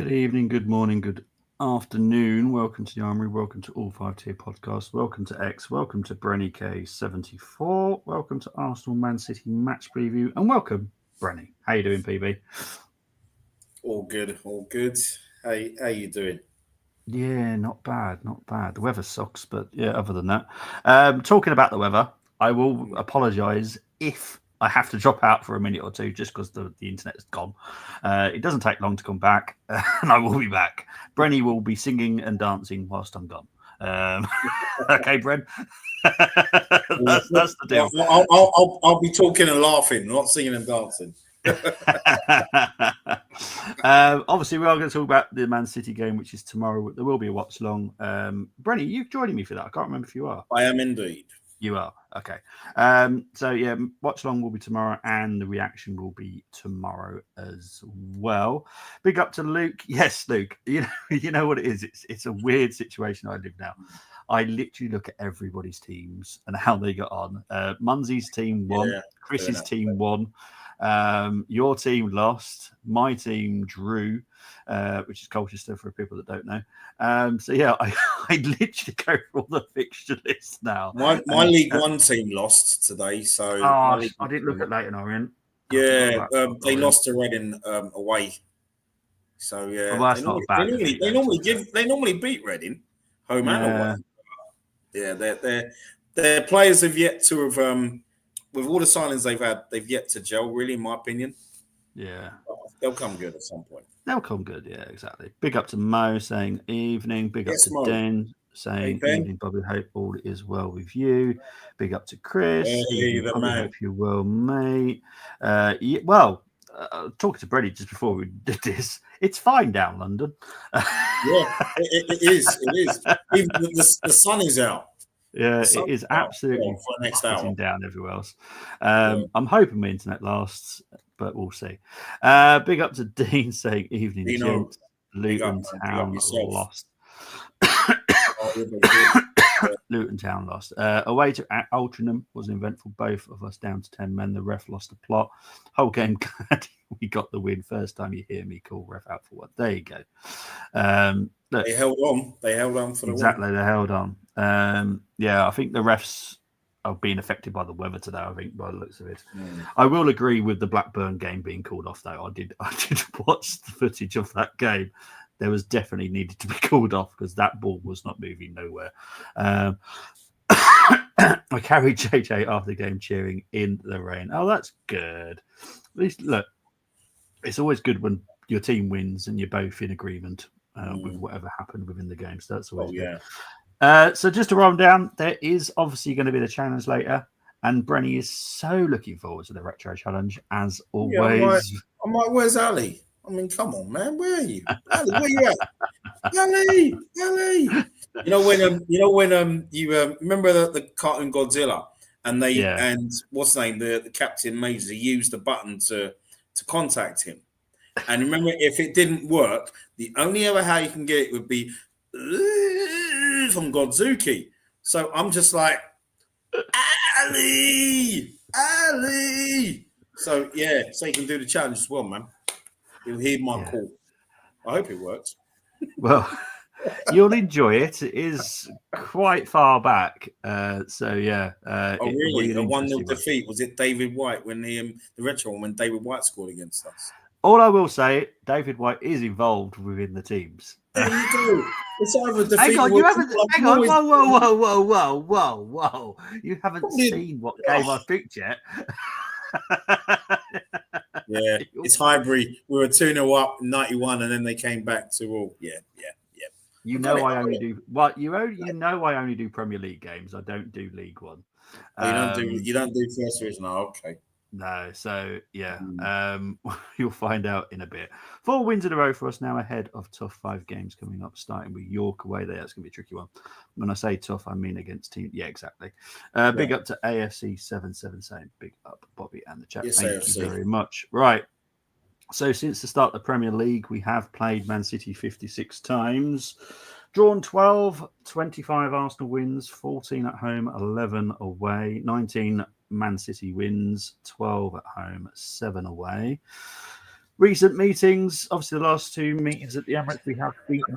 Good evening, good morning, good afternoon. Welcome to the Armory. Welcome to All 5 Tier Podcast. Welcome to X. Welcome to Brenny K74. Welcome to Arsenal Man City match preview. And welcome, Brenny. How you doing, PB? All good, all good. How you doing? Yeah, not bad, not bad. The weather sucks, but yeah, other than that. Talking about the weather, I will apologise if I have to drop out for a minute or two just because the internet is gone. It doesn't take long to come back, and I will be back. Brenny will be singing and dancing whilst I'm gone. Okay, Bren? that's the deal. I'll be talking and laughing, not singing and dancing. Obviously, we are going to talk about the Man City game, which is tomorrow. There will be a watch long. Brenny, you joining me for that? I can't remember if you are. I am indeed. You are. Okay. So yeah, watch long will be tomorrow, and the reaction will be tomorrow as well. Big up to Luke. Yes, Luke. You know what it is. It's a weird situation I live now. I literally look at everybody's teams and how they got on. Munsey's team won. Yeah, Chris's team won. Your team lost. My team drew, which is Colchester for people that don't know. So yeah, I literally go for all the fixture lists now. My League One team lost today, so I didn't look at Leighton Orient. Yeah, they lost to Reading away. So yeah, well, that's not bad. They normally beat Reading home and away. Yeah, their players have yet to have with all the signings they've yet to gel, really, in my opinion. Yeah. They'll come good at some point. They'll come good, yeah, exactly. Big up to Mo saying evening. Big up to Den saying evening, Bobby. Hope all is well with you. Big up to Chris. Evening, Bobby. Hope you're well, mate. Talking to Brady just before we did this, it's fine down London. Yeah, it is. It is. Even the sun is out. Yeah, it is absolutely down everywhere else. I'm hoping my internet lasts, but we'll see. Big up to Dean saying evening, gents. Luton Town lost. Luton Town lost. Away to Altrincham was eventful. Both of us down to 10 men. The ref lost the plot. Whole game glad we got the win. First time you hear me call ref out for what. There you go. Look, they held on. They held on for the win. They held on. I think the refs are being affected by the weather today, I think, by the looks of it. I will agree with the Blackburn game being called off, though. I did watch the footage of that game. There was definitely needed to be called off because that ball was not moving nowhere. I carried JJ after the game cheering in the rain. Oh, that's good. At least, look, it's always good when your team wins and you're both in agreement with whatever happened within the game. So that's always good. So just to run down, there is obviously going to be the challenge later. And Brenny is so looking forward to the retro challenge, as always. Yeah, I'm like, where's Ali? I mean, come on, man. Where are you? Ali, where you at? Ali. You know when you remember the cartoon Godzilla and and what's the name? The Captain Major used the button to contact him. And remember, if it didn't work, the only other how you can get it would be from Godzuki. So I'm just like, Ali. So yeah, so you can do the challenge as well, man. You'll hear my call. I hope it works. Well, you'll enjoy it. It is quite far back. So yeah. Really? A 1-0 defeat. Was it David White when the retro one when David White scored against us? All I will say, David White is involved within the teams. There you go. It's either defeat. Hang on, whoa. You haven't seen what game I picked yet. Yeah, it's Highbury. We were 2-0 up in 91, and then they came back to all. Yeah. You know I only do what you know. I only do Premier League games. I don't do League One. You don't do First Division. Oh, okay. No, so yeah, you'll find out in a bit. 4 wins in a row for us now, ahead of tough 5 games coming up, starting with York away. That's going to be a tricky one. When I say tough, I mean against team. Yeah, exactly. Big up to AFC 77 saying big up, Bobby and the chat. Yes, Thank AFC. you very much. Right. So since the start of the Premier League, we have played Man City 56 times. Drawn 12, 25 Arsenal wins, 14 at home, 11 away, 19 Man City wins, 12 at home, 7 away. Recent meetings, obviously the last 2 meetings at the Emirates we have beaten.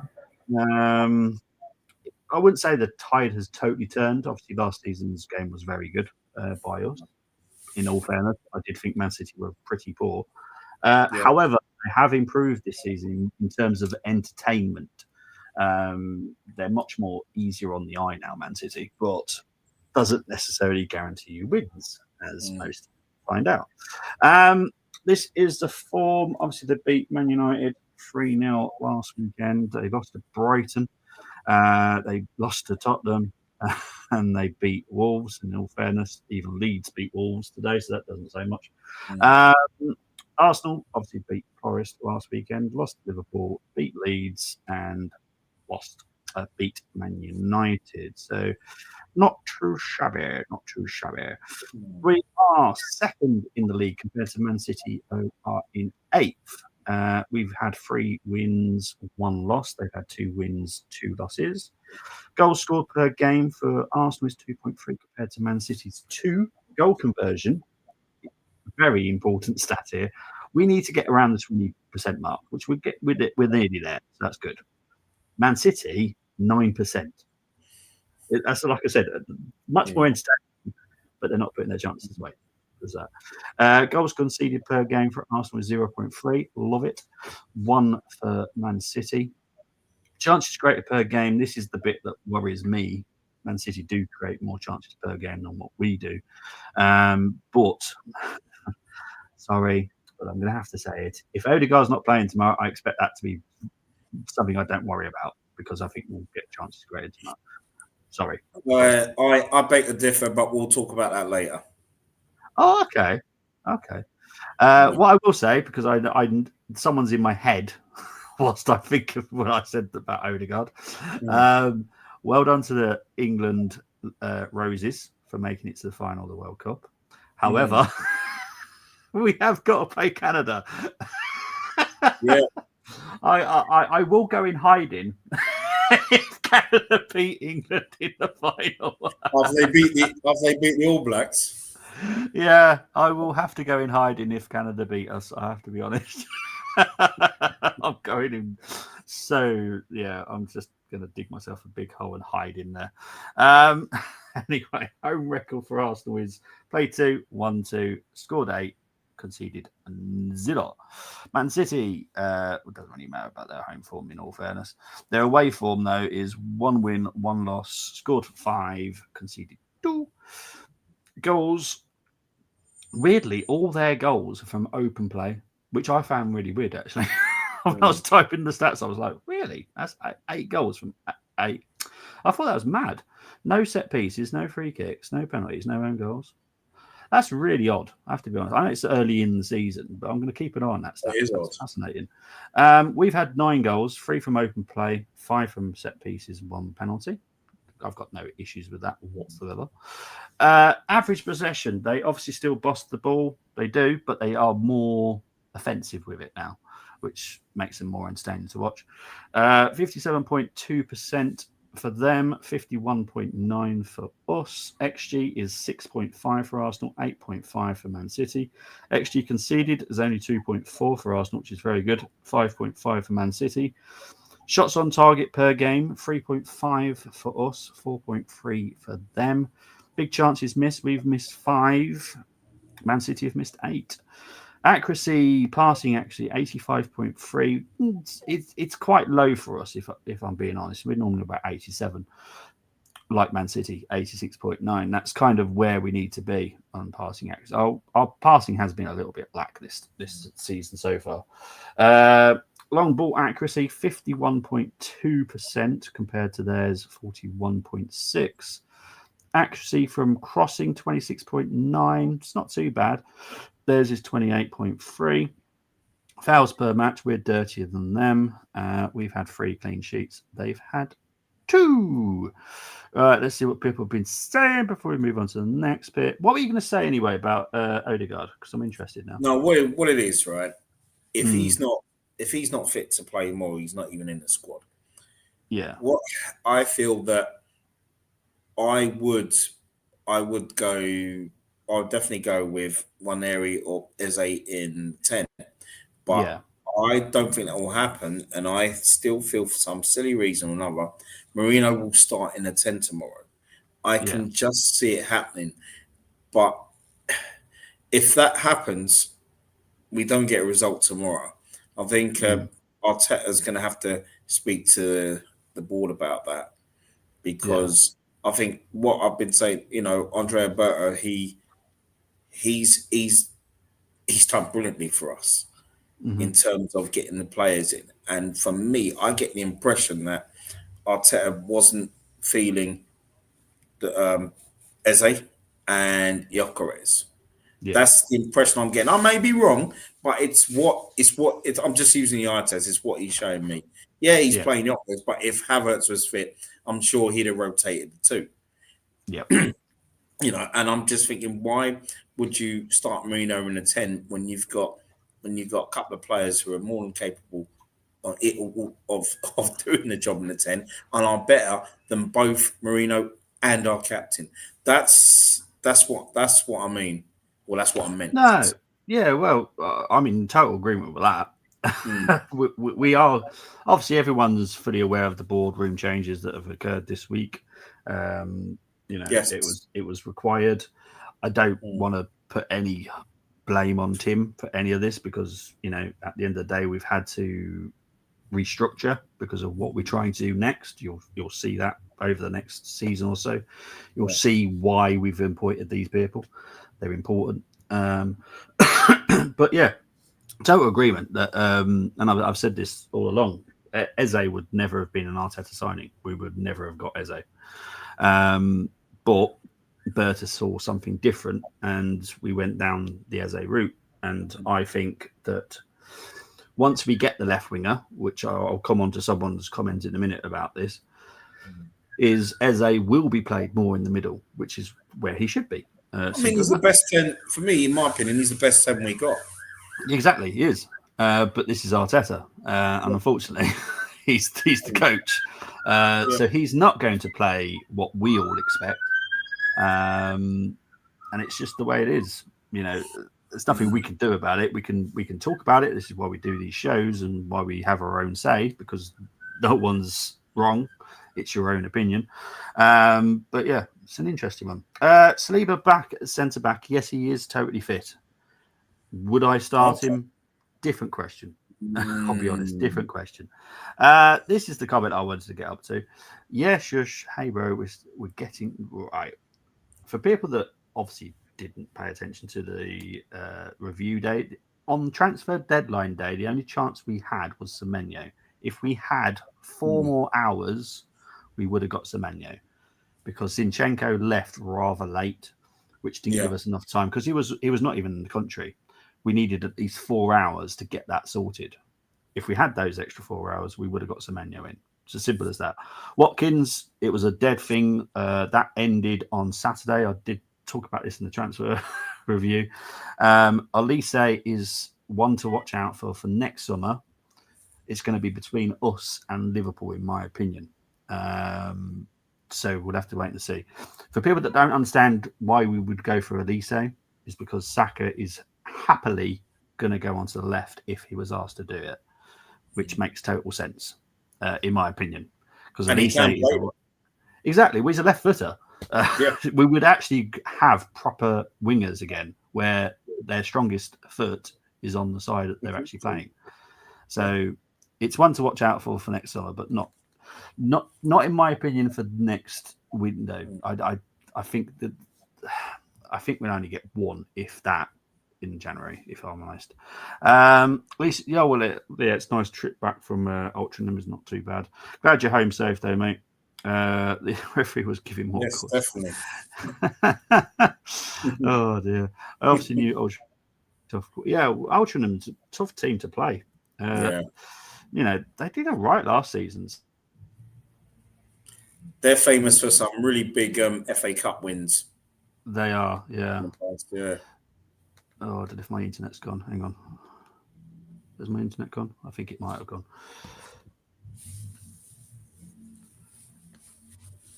I wouldn't say the tide has totally turned. Obviously last season's game was very good by us. In all fairness, I did think Man City were pretty poor. However, they have improved this season in terms of entertainment. They're much more easier on the eye now, Man City, but doesn't necessarily guarantee you wins, as most find out. This is the form. Obviously, they beat Man United 3-0 last weekend. They lost to Brighton. They lost to Tottenham. And they beat Wolves. In all fairness, even Leeds beat Wolves today, so that doesn't say much. Arsenal obviously beat Forest last weekend, lost to Liverpool, beat Leeds, and beat Man United. So not too shabby, not too shabby. We are second in the league compared to Man City, who are in 8th. We've had 3 wins, 1 loss. They've had 2 wins, 2 losses. Goals scored per game for Arsenal is 2.3 compared to Man City's 2. Goal conversion, very important stat here. We need to get around the 20% mark, which we're nearly there. So that's good. Man City, 9%. That's, like I said, much more entertaining, but they're not putting their chances away. There's that. Goals conceded per game for Arsenal is 0.3. Love it. 1 for Man City. Chances created per game. This is the bit that worries me. Man City do create more chances per game than what we do. But sorry, but I'm going to have to say it. If Odegaard's not playing tomorrow, I expect that to be something I don't worry about because I think we'll get chances created tomorrow. Sorry. I beg to differ, but we'll talk about that later. Oh, okay. What I will say, because I someone's in my head whilst I think of what I said about Odegaard. Well done to the England Roses for making it to the final of the World Cup. However, we have got to play Canada. I will go in hiding if Canada beat England in the final. After they beat the All Blacks. Yeah, I will have to go in hiding if Canada beat us. I have to be honest. I'm going in. So yeah, I'm just going to dig myself a big hole and hide in there. Anyway, home record for Arsenal is played 2, 1-2, scored 8, conceded 0. Man City, it doesn't really matter about their home form in all fairness. Their away form, though, is 1 win, 1 loss, scored 5, conceded 2. Goals, weirdly, all their goals are from open play, which I found really weird, actually. When I was typing the stats, I was like, really? That's 8 goals from 8. I thought that was mad. No set pieces, no free kicks, no penalties, no own goals. That's really odd, I have to be honest. I know it's early in the season, but I'm going to keep an eye on that stat. That's fascinating. We've had 9 goals, 3 from open play, 5 from set pieces, 1 penalty. I've got no issues with that whatsoever. Average possession, they obviously still boss the ball. They do, but they are more offensive with it now, which makes them more entertaining to watch. 57.2% for them, 51.9% for us. XG is 6.5 for Arsenal, 8.5 for Man City. XG conceded is only 2.4 for Arsenal, which is very good. 5.5 for Man City. Shots on target per game, 3.5 for us, 4.3 for them. Big chances missed. We've missed 5. Man City have missed 8. Accuracy, passing actually 85.3. It's quite low for us, if I'm being honest. We're normally about 87, like Man City, 86.9. That's kind of where we need to be on passing accuracy. Our passing has been a little bit black this season so far. Long ball accuracy, 51.2% compared to theirs, 41.6%. Accuracy from crossing, 26.9%. It's not too bad. Theirs is 28.3%. Fouls per match, we're dirtier than them. We've had 3 clean sheets. They've had 2. Let's see what people have been saying before we move on to the next bit. What were you going to say anyway about Odegaard? Because I'm interested now. No, what it is, right? If he's not fit to play more, he's not even in the squad. Yeah. What I feel that I would definitely go with Nwaneri or Eze in 10, But Yeah. I don't think that will happen, and I still feel for some silly reason or another, Marino will start in a 10 tomorrow. I Yeah. can just see it happening. But if that happens, we don't get a result tomorrow. I think Mm. Arteta's going to have to speak to the board about that, Yeah. because I think what I've been saying, Andrea Berta, he's done brilliantly for us Mm-hmm. in terms of getting the players in. And for me, I get the impression that Arteta wasn't feeling the Eze and Gyökeres. Yeah. That's the impression I'm getting. I may be wrong, but I'm just using the eye test. It's what he's showing me. Yeah, he's Yeah. playing Gyökeres, but if Havertz was fit, I'm sure he'd have rotated the two. Yeah. And I'm just thinking, why would you start Marino in a 10 when you've got a couple of players who are more than capable of doing the job in the 10 and are better than both Marino and our captain? That's what I mean. Well, that's what I meant. No. Yeah. Well, I'm in total agreement with that. Mm. we are obviously everyone's fully aware of the boardroom changes that have occurred this week. Yes. It was required. I don't Mm. want to put any blame on Tim for any of this because at the end of the day we've had to restructure because of what we're trying to do next. You'll see that over the next season or so. You'll see why we've appointed these people. They're important. But yeah, total agreement that, and I've said this all along. Eze would never have been an Arteta signing. We would never have got Eze. But Berta saw something different, and we went down the Eze route. And I think that once we get the left winger, which I'll come on to someone's comment in a minute about this, is Eze will be played more in the middle, which is where he should be. I mean, he's the best 10 for me, in my opinion. He's the best 10 we got. Exactly, he is. But this is Arteta, and unfortunately, he's the coach, so he's not going to play what we all expect, and it's just the way it is. There's nothing we can do about it. We can talk about it. This is why we do these shows and why we have our own say, because no one's wrong. It's your own opinion. But yeah, it's an interesting one. Saliba back at centre back. Yes, he is totally fit. Would I start him? Different question. I'll be honest, different question. This is the comment I wanted to get up to. Yeah, shush. Hey, bro, we're getting right. For people that obviously didn't pay attention to the review date, on transfer deadline day, the only chance we had was Semenyo. If we had 4 more hours, we would have got Semenyo, because Zinchenko left rather late, which didn't give us enough time, because he was not even in the country. We needed at least 4 hours to get that sorted. If we had those extra 4 hours, we would have got Semenyo in. It's as simple as that. Watkins, it was a dead thing. That ended on Saturday. I did talk about this in the transfer review. Elise is one to watch out for next summer. It's going to be between us and Liverpool, in my opinion. So we'll have to wait and see. For people that don't understand why we would go for Elise, is because Saka is happily going to go onto the left if he was asked to do it, which makes total sense, in my opinion. Because Elise is exactly, well, he's a left footer. We would actually have proper wingers again, where their strongest foot is on the side that they're actually playing. So it's one to watch out for next summer, but not in my opinion for next window. I think we'll only get one, if that, in January, if I'm honest. It's a nice trip back from Altrincham. Is not too bad. Glad you're home safe though, mate. The referee was giving more calls. Definitely. Oh dear. I obviously knew Altrincham. Tough. Yeah, Altringham's a tough team to play. They did all right last season. They're famous for some really big FA Cup wins. They are, yeah. Yeah. Oh, I don't know if my internet's gone. Hang on. Has my internet gone? I think it might have gone.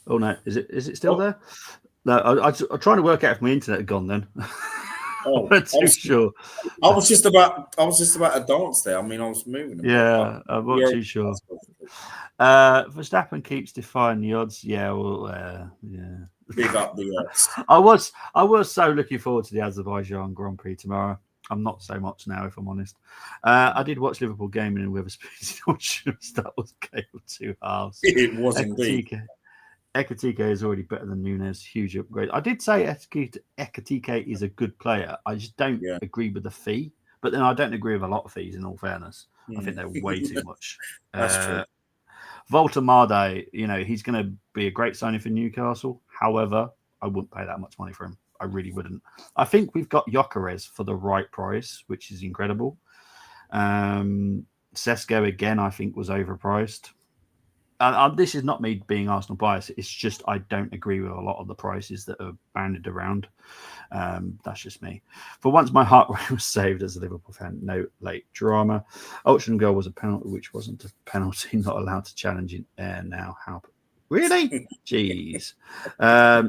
Oh no, is it still there? No, I'm trying to work out if my internet had gone then. Oh, I'm too sure. I was just about to dance there. I mean, I was moving. Yeah, I'm not too sure. Verstappen keeps defying the odds. Yeah, well, yeah. Big up the odds. I was so looking forward to the Azerbaijan Grand Prix tomorrow. I'm not so much now, if I'm honest. I did watch Liverpool gaming in Wetherspoons. That was game of two halves. It was indeed. Ekatike is already better than Nunes. Huge upgrade. I did say Ekatike is a good player. I just don't agree with the fee. But then I don't agree with a lot of fees, in all fairness. I think they're way too much. That's true. Volta Marde, he's going to be a great signing for Newcastle. However, I wouldn't pay that much money for him. I really wouldn't. I think we've got Gyökeres for the right price, which is incredible. Sesko, again, I think was overpriced. This is not me being Arsenal biased. It's just I don't agree with a lot of the prices that are banded around. That's just me. For once, my heart rate was saved as a Liverpool fan. No late drama. Ultron goal was a penalty, which wasn't a penalty. Not allowed to challenge in air now. How? Really? Jeez.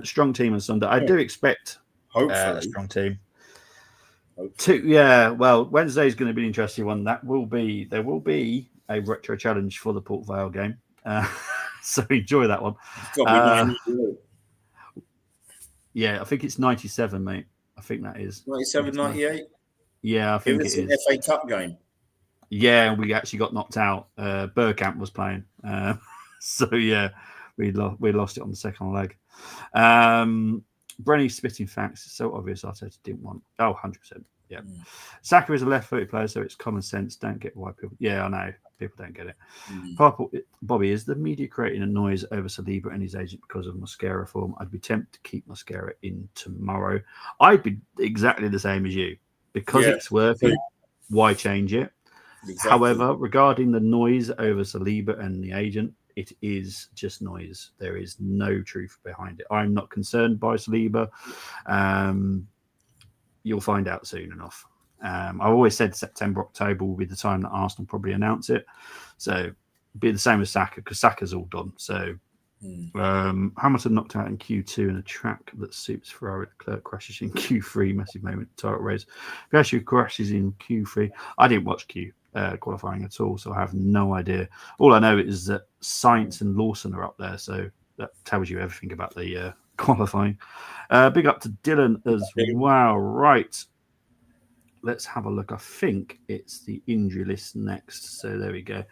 Strong team on Sunday. I do expect a strong team. Well, Wednesday is going to be an interesting one. There will be a retro challenge for the Port Vale game. So enjoy that one. Yeah, I think it's 97, mate. I think that is 97, 98. Yeah, I think it is. An FA Cup game. Yeah, we actually got knocked out. Bergkamp was playing, so yeah, we lost it on the second leg. Brenny spitting facts. It's so obvious Arteta didn't want. 100%. Yeah. Saka is a left-footed player, so it's common sense. Don't get why people. Yeah, I know. People don't get it. Bobby, is the media creating a noise over Saliba and his agent because of Mosquera form? I'd be tempted to keep Mosquera in tomorrow. I'd be exactly the same as you. Because it's working, why change it? Exactly. However, regarding the noise over Saliba and the agent, it is just noise. There is no truth behind it. I'm not concerned by Saliba. You'll find out soon enough. I've always said September, October will be the time that Arsenal probably announce it. So it'll be the same with Saka because Saka's all done. So Hamilton knocked out in Q2 in a track that suits Ferrari. Leclerc crashes in Q3. Massive moment. Title race. Piastri crashes in Q3. I didn't watch qualifying at all, so I have no idea. All I know is that Sainz and Lawson are up there. So that tells you everything about the qualifying. Big up to Dylan as well. Right. Let's have a look. I think it's the injury list next. So there we go.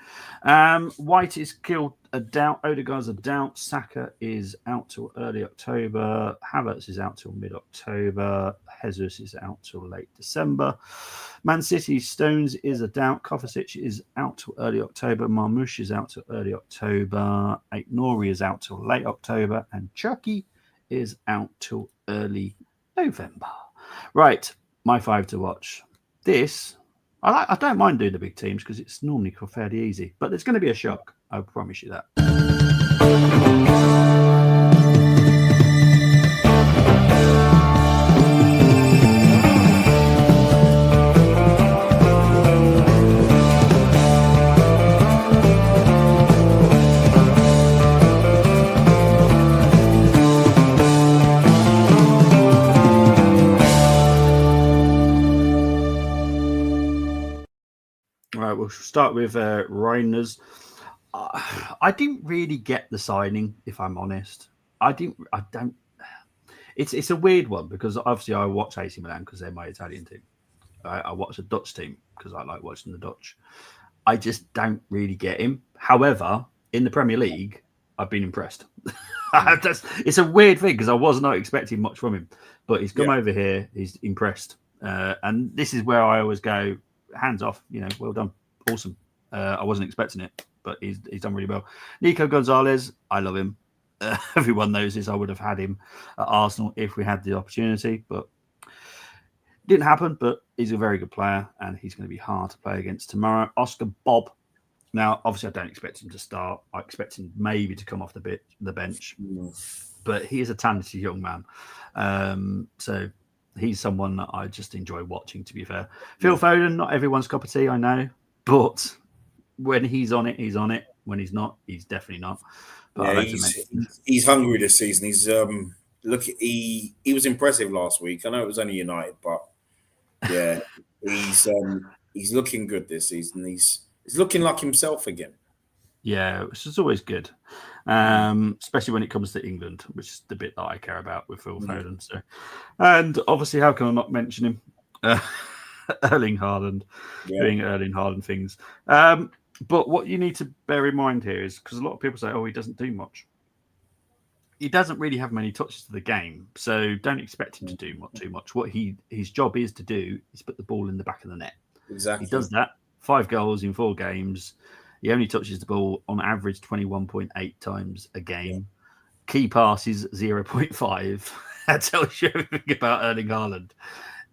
White is killed a doubt. Odegaard's a doubt. Saka is out till early October. Havertz is out till mid-October. Jesus is out till late December. Man City Stones is a doubt. Kovacic is out till early October. Marmoush is out till early October. Aït-Nouri is out till late October. And Chucky is out till early November. Right. My 5 to watch. This, I don't mind doing the big teams because it's normally fairly easy, but there's going to be a shock. I promise you that. Right, we'll start with Reiners. I didn't really get the signing, if I'm honest. I don't. It's a weird one because obviously I watch AC Milan because they're my Italian team. I watch the Dutch team because I like watching the Dutch. I just don't really get him. However, in the Premier League, I've been impressed. It's a weird thing because I was not expecting much from him, but he's come over here. He's impressed, and this is where I always go. Hands off, well done, awesome. I wasn't expecting it, but he's done really well. Nico Gonzalez, I love him. Everyone knows this. I would have had him at Arsenal if we had the opportunity, but didn't happen. But he's a very good player, and he's going to be hard to play against tomorrow. Oscar Bob. Now, obviously, I don't expect him to start. I expect him maybe to come off the bench, but he is a talented young man. So. He's someone that I just enjoy watching, to be fair. Phil Foden, not everyone's cup of tea, I know. But when he's on it, he's on it. When he's not, he's definitely not. But he's hungry this season. He's he was impressive last week. I know it was only United, but Yeah, he's looking good this season. He's looking like himself again. Yeah, which is always good, especially when it comes to England, which is the bit that I care about with Phil Foden. So, and obviously, how can I not mention him? Erling Haaland, doing Erling Haaland things. But what you need to bear in mind here is because a lot of people say, "Oh, he doesn't do much." He doesn't really have many touches to the game, so don't expect him to do too much. What his job is to do is put the ball in the back of the net. Exactly. He does that. 5 goals in 4 games. He only touches the ball on average 21.8 times a game. Key passes 0.5. That tells you everything about Erling Haaland.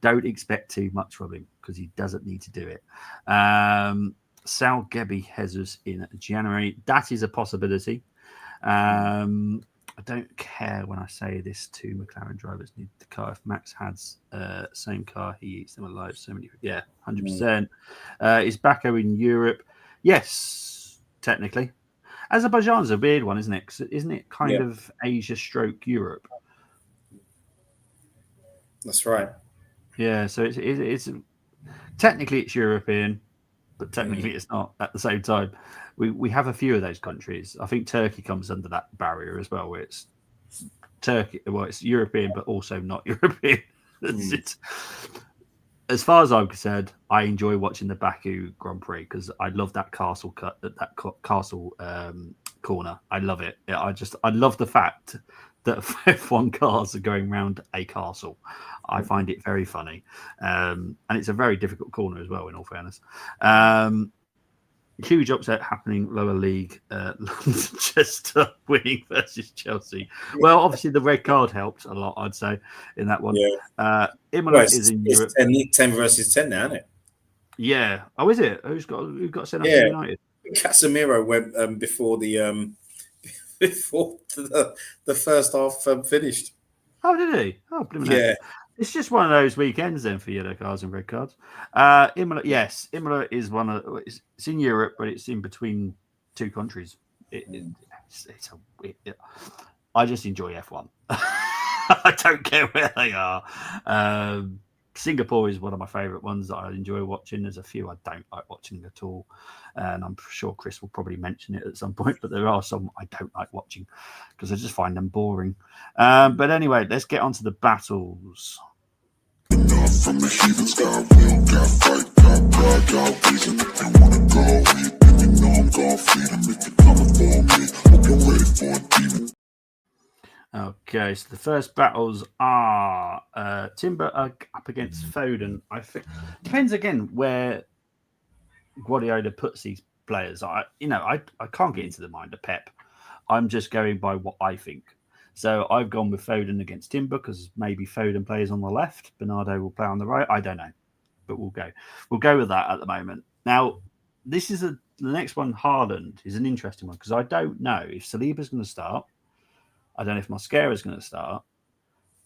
Don't expect too much from him because he doesn't need to do it. Sal Gebi Jesus in January. That is a possibility. I don't care when I say this to McLaren drivers need the car. If Max has same car, he eats them alive. So many, 100%. Is Baku in Europe? Yes, technically. Azerbaijan's a weird one, isn't it? Isn't it kind of Asia stroke Europe? That's right. Yeah, so it's technically it's European, but technically it's not at the same time. We have a few of those countries. I think Turkey comes under that barrier as well, where it's Turkey. Well, it's European, but also not European. As far as I'm concerned, I enjoy watching the Baku Grand Prix because I love that castle castle corner. I love it. I love the fact that F1 cars are going around a castle. I find it very funny, and it's a very difficult corner as well. In all fairness. Huge upset happening lower league. Manchester winning versus Chelsea. Well, obviously the red card helped a lot, I'd say, in that one. Imola is in Europe. 10 versus 10 now, isn't it? Yeah. Oh, is it? Who got sent off to United? Casemiro went before the first half finished. Oh, did he? Oh, yeah. It's just one of those weekends then for yellow cards and red cards. Imola, yes, Imola is one of. It's in Europe, but it's in between 2 countries. I just enjoy F1. I don't care where they are. Singapore is one of my favourite ones that I enjoy watching. There's a few I don't like watching at all, and I'm sure Chris will probably mention it at some point. But there are some I don't like watching because I just find them boring. But anyway, let's get on to the battles. From the heathen sky, we don't got fight, got pride, got reason. If you wanna go, you know I'm gonna feed them. If you're coming for me, hope you're ready for a demon. Okay, so the first battles are Timber up against Foden. I think depends again where Guardiola puts these players. I can't get into the mind of Pep. I'm just going by what I think. So I've gone with Foden against Timber because maybe Foden plays on the left, Bernardo will play on the right. I don't know, but we'll go with that at the moment. Now, this is the next one. Haaland is an interesting one because I don't know if Saliba's going to start. I don't know if Mosquera's going to start.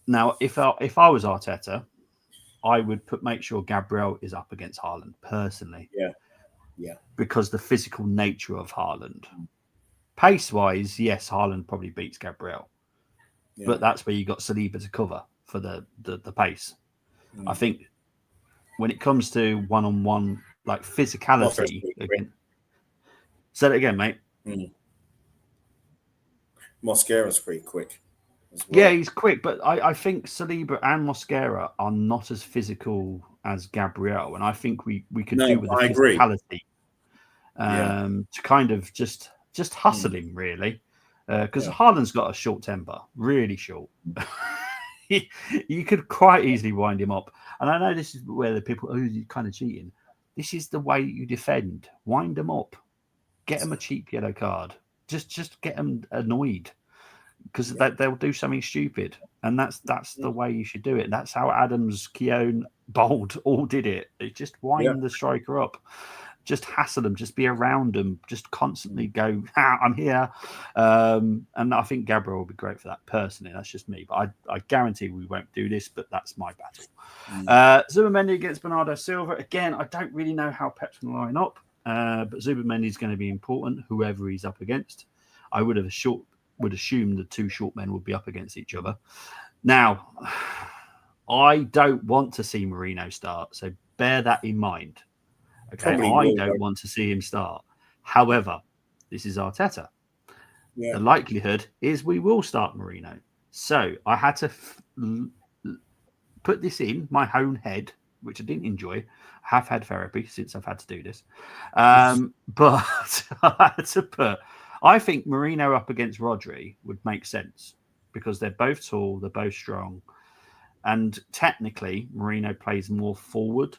Now, if I was Arteta, I would make sure Gabriel is up against Haaland personally. Yeah. Because the physical nature of Haaland. Pace-wise, yes, Haaland probably beats Gabriel. Yeah. But that's where you got Saliba to cover for the pace. I think when it comes to one-on-one, like physicality, say that again, mate. Mosquera's pretty quick. As well. Yeah, he's quick, but I think Saliba and Mosquera are not as physical as Gabriel, and I think we could do with the physicality to kind of just hustle him really. Because Haaland's got a short temper, really short. You could quite easily wind him up. And I know this is where the people, you're kind of cheating. This is the way you defend. Wind them up. Get them a cheap yellow card. Just get them annoyed because they'll do something stupid. And that's the way you should do it. That's how Adams, Keown, Bold all did it. They just wind the striker up. Just hassle them, just be around them, just constantly go, I'm here. And I think Gabriel will be great for that personally. That's just me. But I guarantee we won't do this, but that's my battle. Zubimendi against Bernardo Silva. Again, I don't really know how Pep's going to line up, but Zubimendi is going to be important, whoever he's up against. I would assume the 2 short men would be up against each other. Now, I don't want to see Marino start, so bear that in mind. Okay, I don't want to see him start. However, this is Arteta. Yeah. The likelihood is we will start Marino. So I had to put this in my own head, which I didn't enjoy. I have had therapy since I've had to do this. But I had to put, I think Marino up against Rodri would make sense because they're both tall, they're both strong. And technically, Marino plays more forward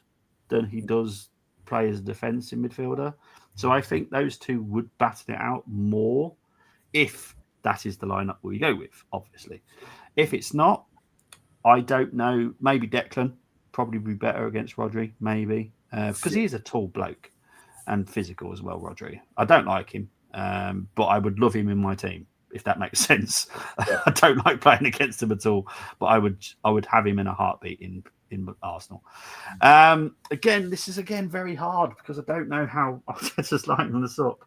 than he does play as a defensive midfielder. So I think those two would battle it out more if that is the lineup we go with, obviously. If it's not, I don't know. Maybe Declan probably be better against Rodri, maybe. Because he is a tall bloke and physical as well, Rodri. I don't like him, but I would love him in my team, if that makes sense. Yeah. I don't like playing against him at all, but I would have him in a heartbeat in Arsenal. Again, this is very hard because I don't know how Arteta's lining this up.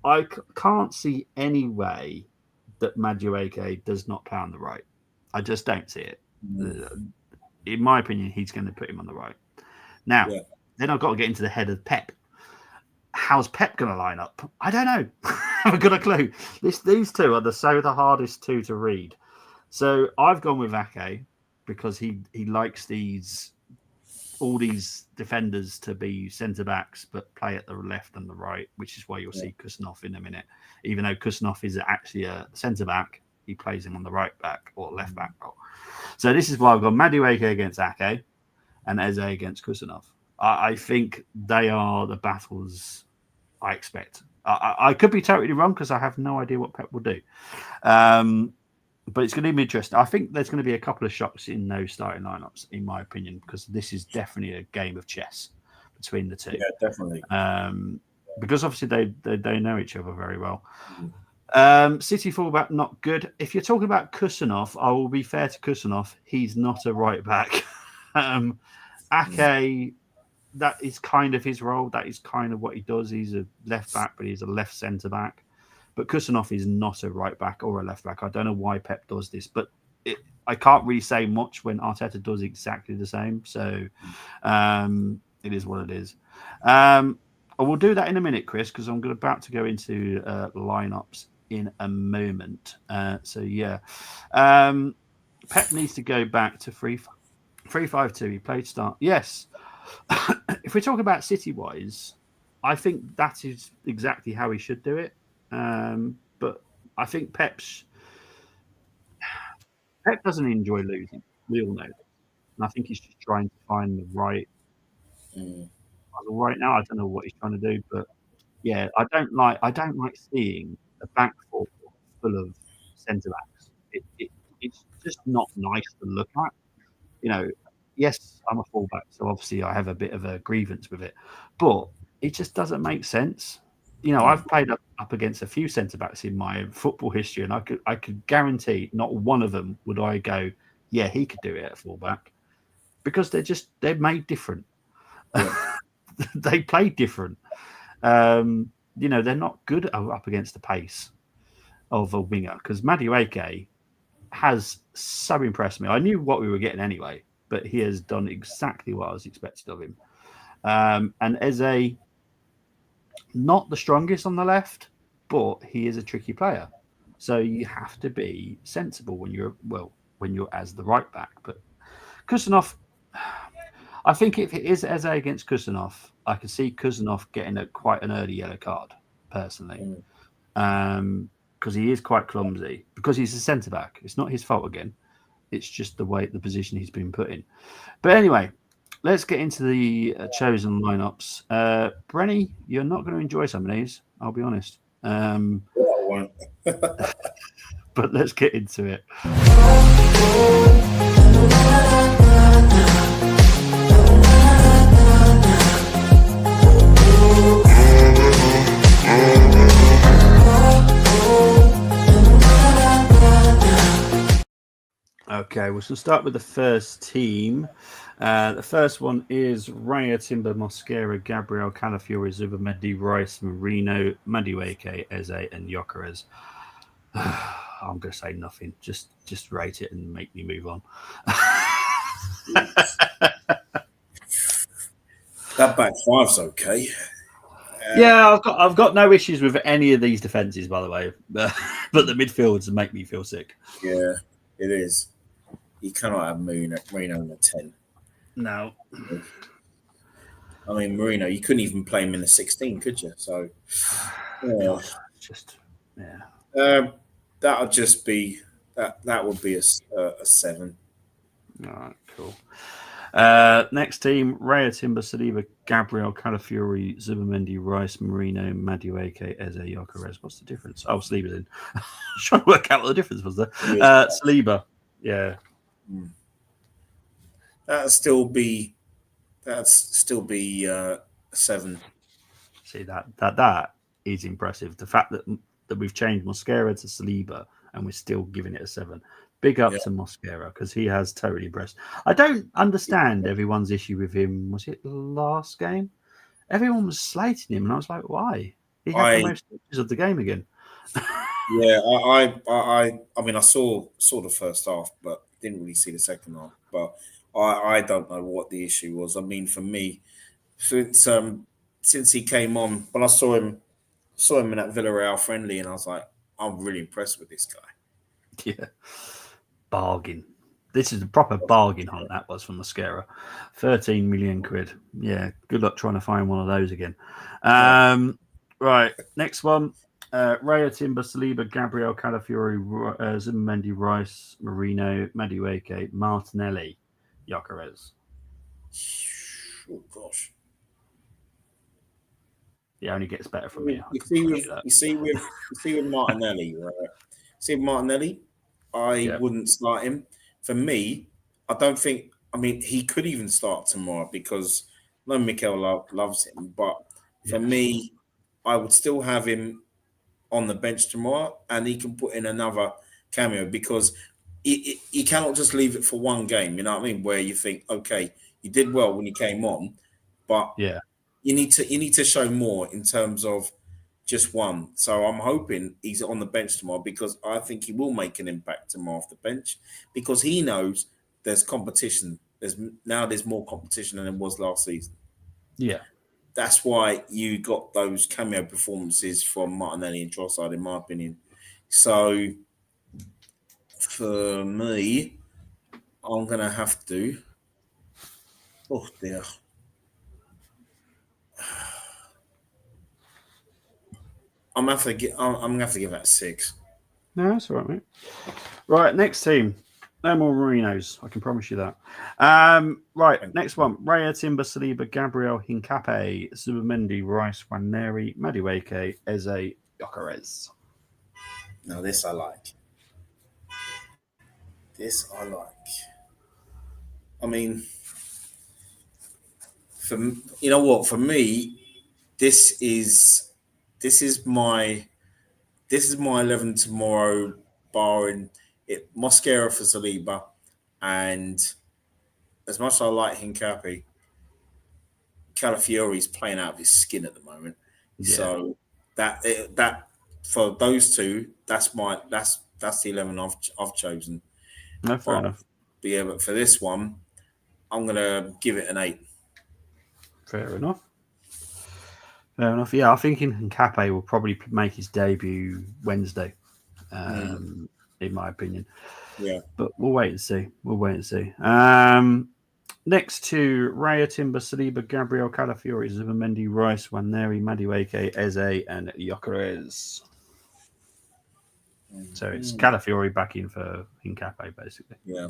I can't see any way that Madueke does not play on the right. I just don't see it. In my opinion, he's going to put him on the right. Now, then I've got to get into the head of Pep. How's Pep going to line up? I don't know. I haven't got a clue. These two are the hardest two to read. So I've gone with Ake because he likes all these defenders to be centre backs, but play at the left and the right, which is why you'll see Kusanov in a minute. Even though Kusanov is actually a centre back, he plays him on the right back or left back role. So this is why I've got Madueke against Ake and Eze against Kusanov. I think they are the battles I expect. I could be totally wrong because I have no idea what Pep will do. But it's going to be interesting. I think there's going to be a couple of shocks in those starting lineups, in my opinion, because this is definitely a game of chess between the two. Yeah, definitely. Because obviously they know each other very well. City fullback, not good. If you're talking about Kusanov, I will be fair to Kusanov. He's not a right back. Ake, that is kind of his role. That is kind of what he does. He's a left back, but he's a left centre back. But Kusanov is not a right back or a left back. I don't know why Pep does this, but I can't really say much when Arteta does exactly the same. So it is what it is. I will do that in a minute, Chris, because I'm about to go into lineups in a moment. Pep needs to go back to 3-5-2. He played start. Yes. If we talk about City-wise, I think that is exactly how he should do it. But I think Pep doesn't enjoy losing. We all know that. And I think he's just trying to find the right right now. I don't know what he's trying to do, but yeah, I don't like seeing a back four full of centre backs. It's just not nice to look at. You know, yes, I'm a fullback, so obviously I have a bit of a grievance with it, but it just doesn't make sense. You know, I've played up against a few centre backs in my football history, and I could guarantee not one of them would I go, yeah, he could do it at fullback, because they're made different. Yeah. They play different. You know, they're not good up against the pace of a winger, because Madueke has so impressed me. I knew what we were getting anyway, but he has done exactly what I was expected of him. And Eze, not the strongest on the left, but he is a tricky player. So you have to be sensible when you're as the right back. But Kusanov, I think if it is Eze against Kusanov, I can see Kusanov getting quite an early yellow card, personally. Because he is quite clumsy. Because he's a centre back. It's not his fault again. It's just the position he's been put in. But anyway, let's get into the chosen lineups. Brenny, you're not going to enjoy some of these, I'll be honest. I won't. But let's get into it. Okay, we'll start with the first team. The first one is Raya, Timber, Mosquera, Gabriel, Calafiori, Zubimendi, Rice, Marino, Madueke, Eze, and Gyökeres. I'm going to say nothing. Just rate it and make me move on. That back five's okay. Yeah, I've got no issues with any of these defenses, by the way. But the midfielders make me feel sick. Yeah, it is. You cannot have Marino in the 10. No. I mean, Marino, you couldn't even play him in the 16, could you? So, yeah. God, just yeah. That'll just be that would be a 7. All right, cool. Next team: Raya, Timber, Saliba, Gabriel, Calafiori, Zubimendi, Rice, Marino, Madueke, Eze, Gyökeres. What's the difference? Oh, Saliba's in. Trying to work out what the difference was there. Saliba, yeah. That'd still be a 7. See that is impressive. The fact that we've changed Mosquera to Saliba and we're still giving it a 7. Big up to Mosquera because he has totally impressed. I don't understand everyone's issue with him. Was it last game? Everyone was slating him, and I was like, why? He had the most touches of the game again. Yeah, I mean, I saw the first half, but didn't really see the second half. But I don't know what the issue was. I mean, for me, since he came on, when I saw him in that Villarreal friendly, and I was like, I'm really impressed with this guy. Yeah. Bargain. This is a proper bargain hunt that was from Mosquera. 13 million quid. Yeah, good luck trying to find one of those again. Right, next one. Raya, Timber, Saliba, Gabriel, Calafiori, Zubimendi, Rice, Marino, Madueke, Martinelli, Gyökeres. Oh gosh. It only gets better from here. You see with Martinelli, right? See with Martinelli, I wouldn't start him. For me, I don't think. I mean, he could even start tomorrow because I know Mikel loves him, but for me, I would still have him on the bench tomorrow, and he can put in another cameo because you cannot just leave it for one game. You know what I mean? Where you think, okay, you did well when you came on, but you need to show more in terms of just one. So I'm hoping he's on the bench tomorrow because I think he will make an impact tomorrow off the bench because he knows there's competition. There's more competition than there was last season. Yeah. That's why you got those cameo performances from Martinelli and Trossard, in my opinion. So for me, I'm going to have to... Oh, dear. I'm gonna have to give that 6. No, that's all right, mate. Right, next team. No more Morinos. I can promise you that. Right, next one. Raya, Timber, Saliba, Gabriel, Hincapié, Zubimendi, Rice, Nwaneri, Madueke, Eze, Gyökeres. Now this I like. I mean, you know what? For me, this is my 11 tomorrow, barring it. Mosquera for Saliba, and as much as I like Hincapié, Calafiori is playing out of his skin at the moment. Yeah. So that for those two, that's the 11 I've chosen. No, fair enough. But yeah, but for this one, I'm gonna give it an 8. Fair enough. Yeah, I think Hincapié will probably make his debut Wednesday, in my opinion. Yeah. But we'll wait and see. Next to Raya, Timber, Saliba, Gabriel, Calafiori, Zubimendi, Rice, Nwaneri, Madueke, Eze, and Gyökeres. So it's Calafiori back in for Hincapié, basically. Yeah.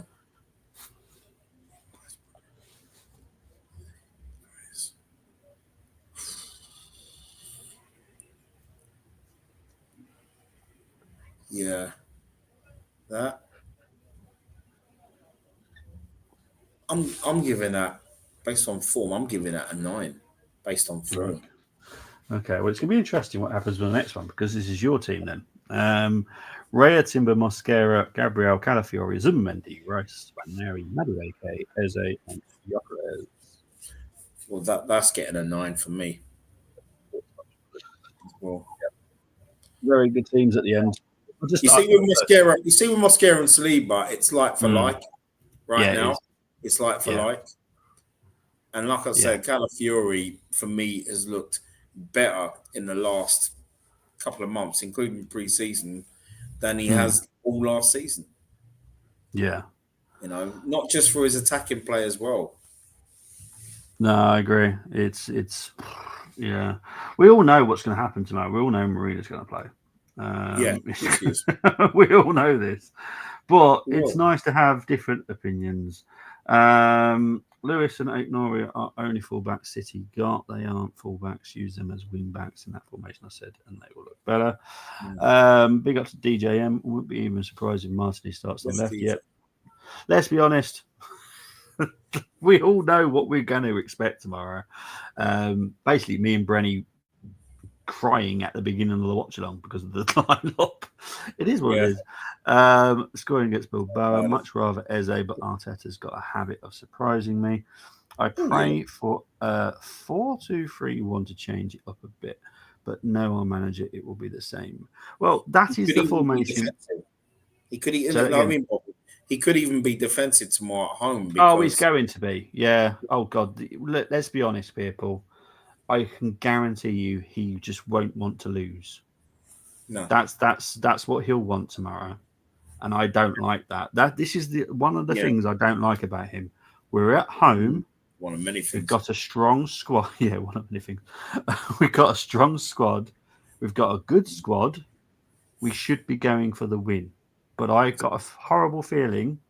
Yeah. That I'm giving that based on form, I'm giving that a 9 based on form. Okay, well, it's going to be interesting what happens with the next one because this is your team then. Raya, Timber, Mosquera, Gabriel, Calafiori, Zubimendi, Rice, Nwaneri, Madueke, Eze, and Gyökeres. Well, that's getting a 9 for me. Well, very good teams at the end. You see with Mosquera and Saliba, it's like for like now. It's like for Yeah. like. And like I said, Calafiori for me has looked better in the last couple of months, including pre-season, than he has all last season. Yeah. You know, not just for his attacking play as well. No, I agree. It's yeah. We all know what's going to happen tomorrow. We all know Marina's going to play. Yeah, which is We all know this, but it's well, nice to have different opinions. Lewis and Aitnoria are only fullbacks City got. They aren't fullbacks. Use them as wing backs in that formation, I said, and they will look better. Big up to DJM. Wouldn't be even surprised if Martinez starts on the left yet. Let's be honest. We all know what we're going to expect tomorrow. Basically, me and Brenny crying at the beginning of the watch along because of the lineup. It is what it is. Scoring against Bilbao, much rather Eze, but Arteta's got a habit of surprising me. I pray for 4-2-3-1 to change it up a bit, but no one manager, it will be the same. Well, that is the formation. He could even, he could even be defensive tomorrow at home. Oh, he's going to be. Yeah. Oh, God. Let's be honest, people. I can guarantee you he just won't want to lose. No. That's what he'll want tomorrow. And I don't like that. This is one of the things I don't like about him. We're at home. One of many things. We've got a strong squad. Yeah, one of many things. We've got a strong squad. We've got a good squad. We should be going for the win. But I got a horrible feeling,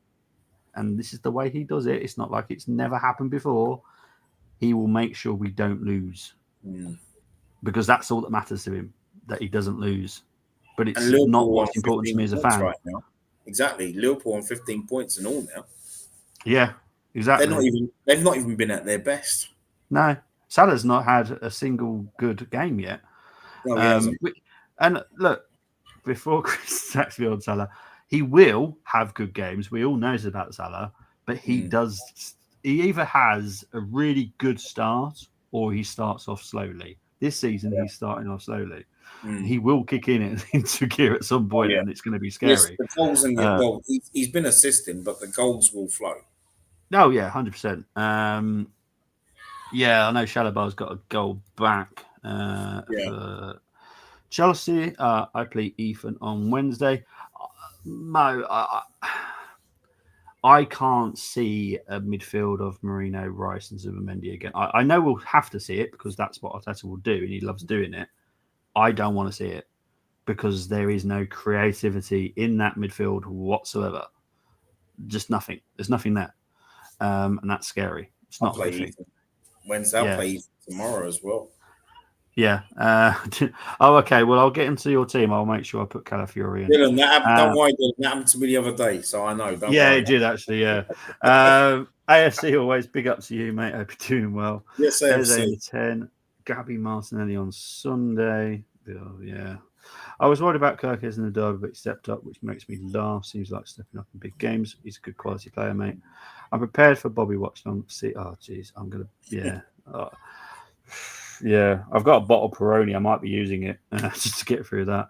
and this is the way he does it. It's not like it's never happened before. He will make sure we don't lose. Because that's all that matters to him, that he doesn't lose. But it's not what's important to me as a fan. Right now. Exactly. Liverpool on 15 points and all now. Yeah, exactly. They've not even been at their best. No. Salah's not had a single good game yet. No, he hasn't. And look, before Chris attacks me on Salah, he will have good games. We all know about Salah, but he does. He either has a really good start or he starts off slowly. This season, he's starting off slowly. He will kick into gear at some point, and it's going to be scary. Yes, the goals he's been assisting, but the goals will flow. Oh yeah, 100%. Yeah, I know Shalabar's got a goal back for Chelsea. I play Ethan on Wednesday. Mo, I can't see a midfield of Mourinho, Rice, and Zubimendi again. I know we'll have to see it because that's what Arteta will do, and he loves doing it. I don't want to see it because there is no creativity in that midfield whatsoever. Just nothing. There's nothing there, and that's scary. It's not play Wednesday. I'll play tomorrow as well. Yeah. Okay. Well, I'll get into your team. I'll make sure I put Calafiori in. Dylan, don't worry, Dylan. That happened to me the other day, so I know. Don't worry. It did actually. Yeah. AFC always big up to you, mate. Hope you're doing well. Yes, AFC. 10. Gabby Martinelli on Sunday. Oh, yeah. I was worried about Kirkes in the derby, but he stepped up, which makes me laugh. Seems like stepping up in big games. He's a good quality player, mate. I'm prepared for Bobby watching on. I'm gonna. Yeah. Yeah, I've got a bottle of Peroni. I might be using it just to get through that.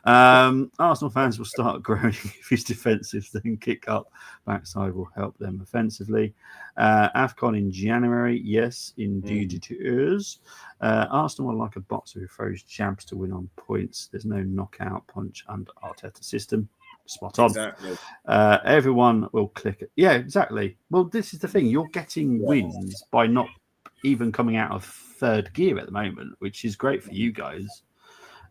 Arsenal fans will start groaning if his defensive thing kick up. Backside will help them offensively. AFCON in January. Yes, indeed it is. Arsenal are like a boxer who throws jabs to win on points. There's no knockout punch under Arteta system. Spot on. Exactly. Everyone will click it. Yeah, exactly. Well, this is the thing. You're getting wins by not even coming out of third gear at the moment, which is great for you guys.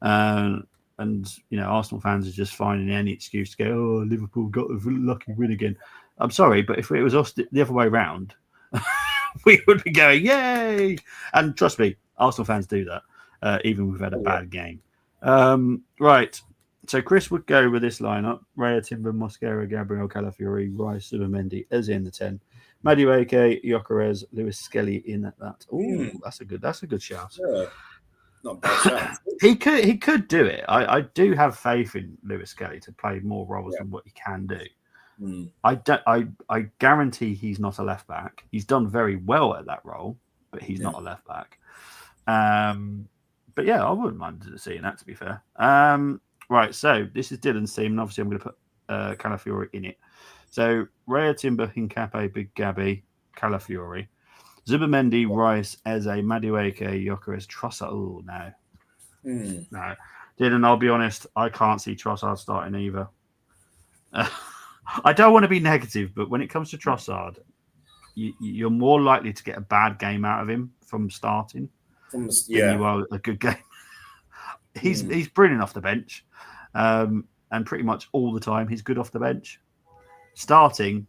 And Arsenal fans are just finding any excuse to go, oh, Liverpool got a lucky win again. I'm sorry, but if it was us the other way around, we would be going, yay! And trust me, Arsenal fans do that, even if we've had a bad game. Right. So Chris would go with this lineup: Raya, Timber, Mosquera, Gabriel, Calafiori, Rice, Zubimendi, Eze in the 10. Madueke, Gyökeres, Lewis Skelly in at that. Oh, that's a good shout. Yeah. Not bad shout. He could do it. I do have faith in Lewis Skelly to play more roles than what he can do. I guarantee he's not a left back. He's done very well at that role, but he's not a left back. But yeah, I wouldn't mind seeing that, to be fair. Right, so this is Dylan's team, and obviously I'm going to put Calafiori in it. So Raya Timber, Hincape, Big Gabby, Calafiori, Zubimendi, Rice, Eze, Madueke, Jokeres, Trossard. Oh, no. No. Dylan, I'll be honest, I can't see Trossard starting either. I don't want to be negative, but when it comes to Trossard, you're more likely to get a bad game out of him from starting than you are a good game. He's brilliant off the bench, and pretty much all the time he's good off the bench. Starting,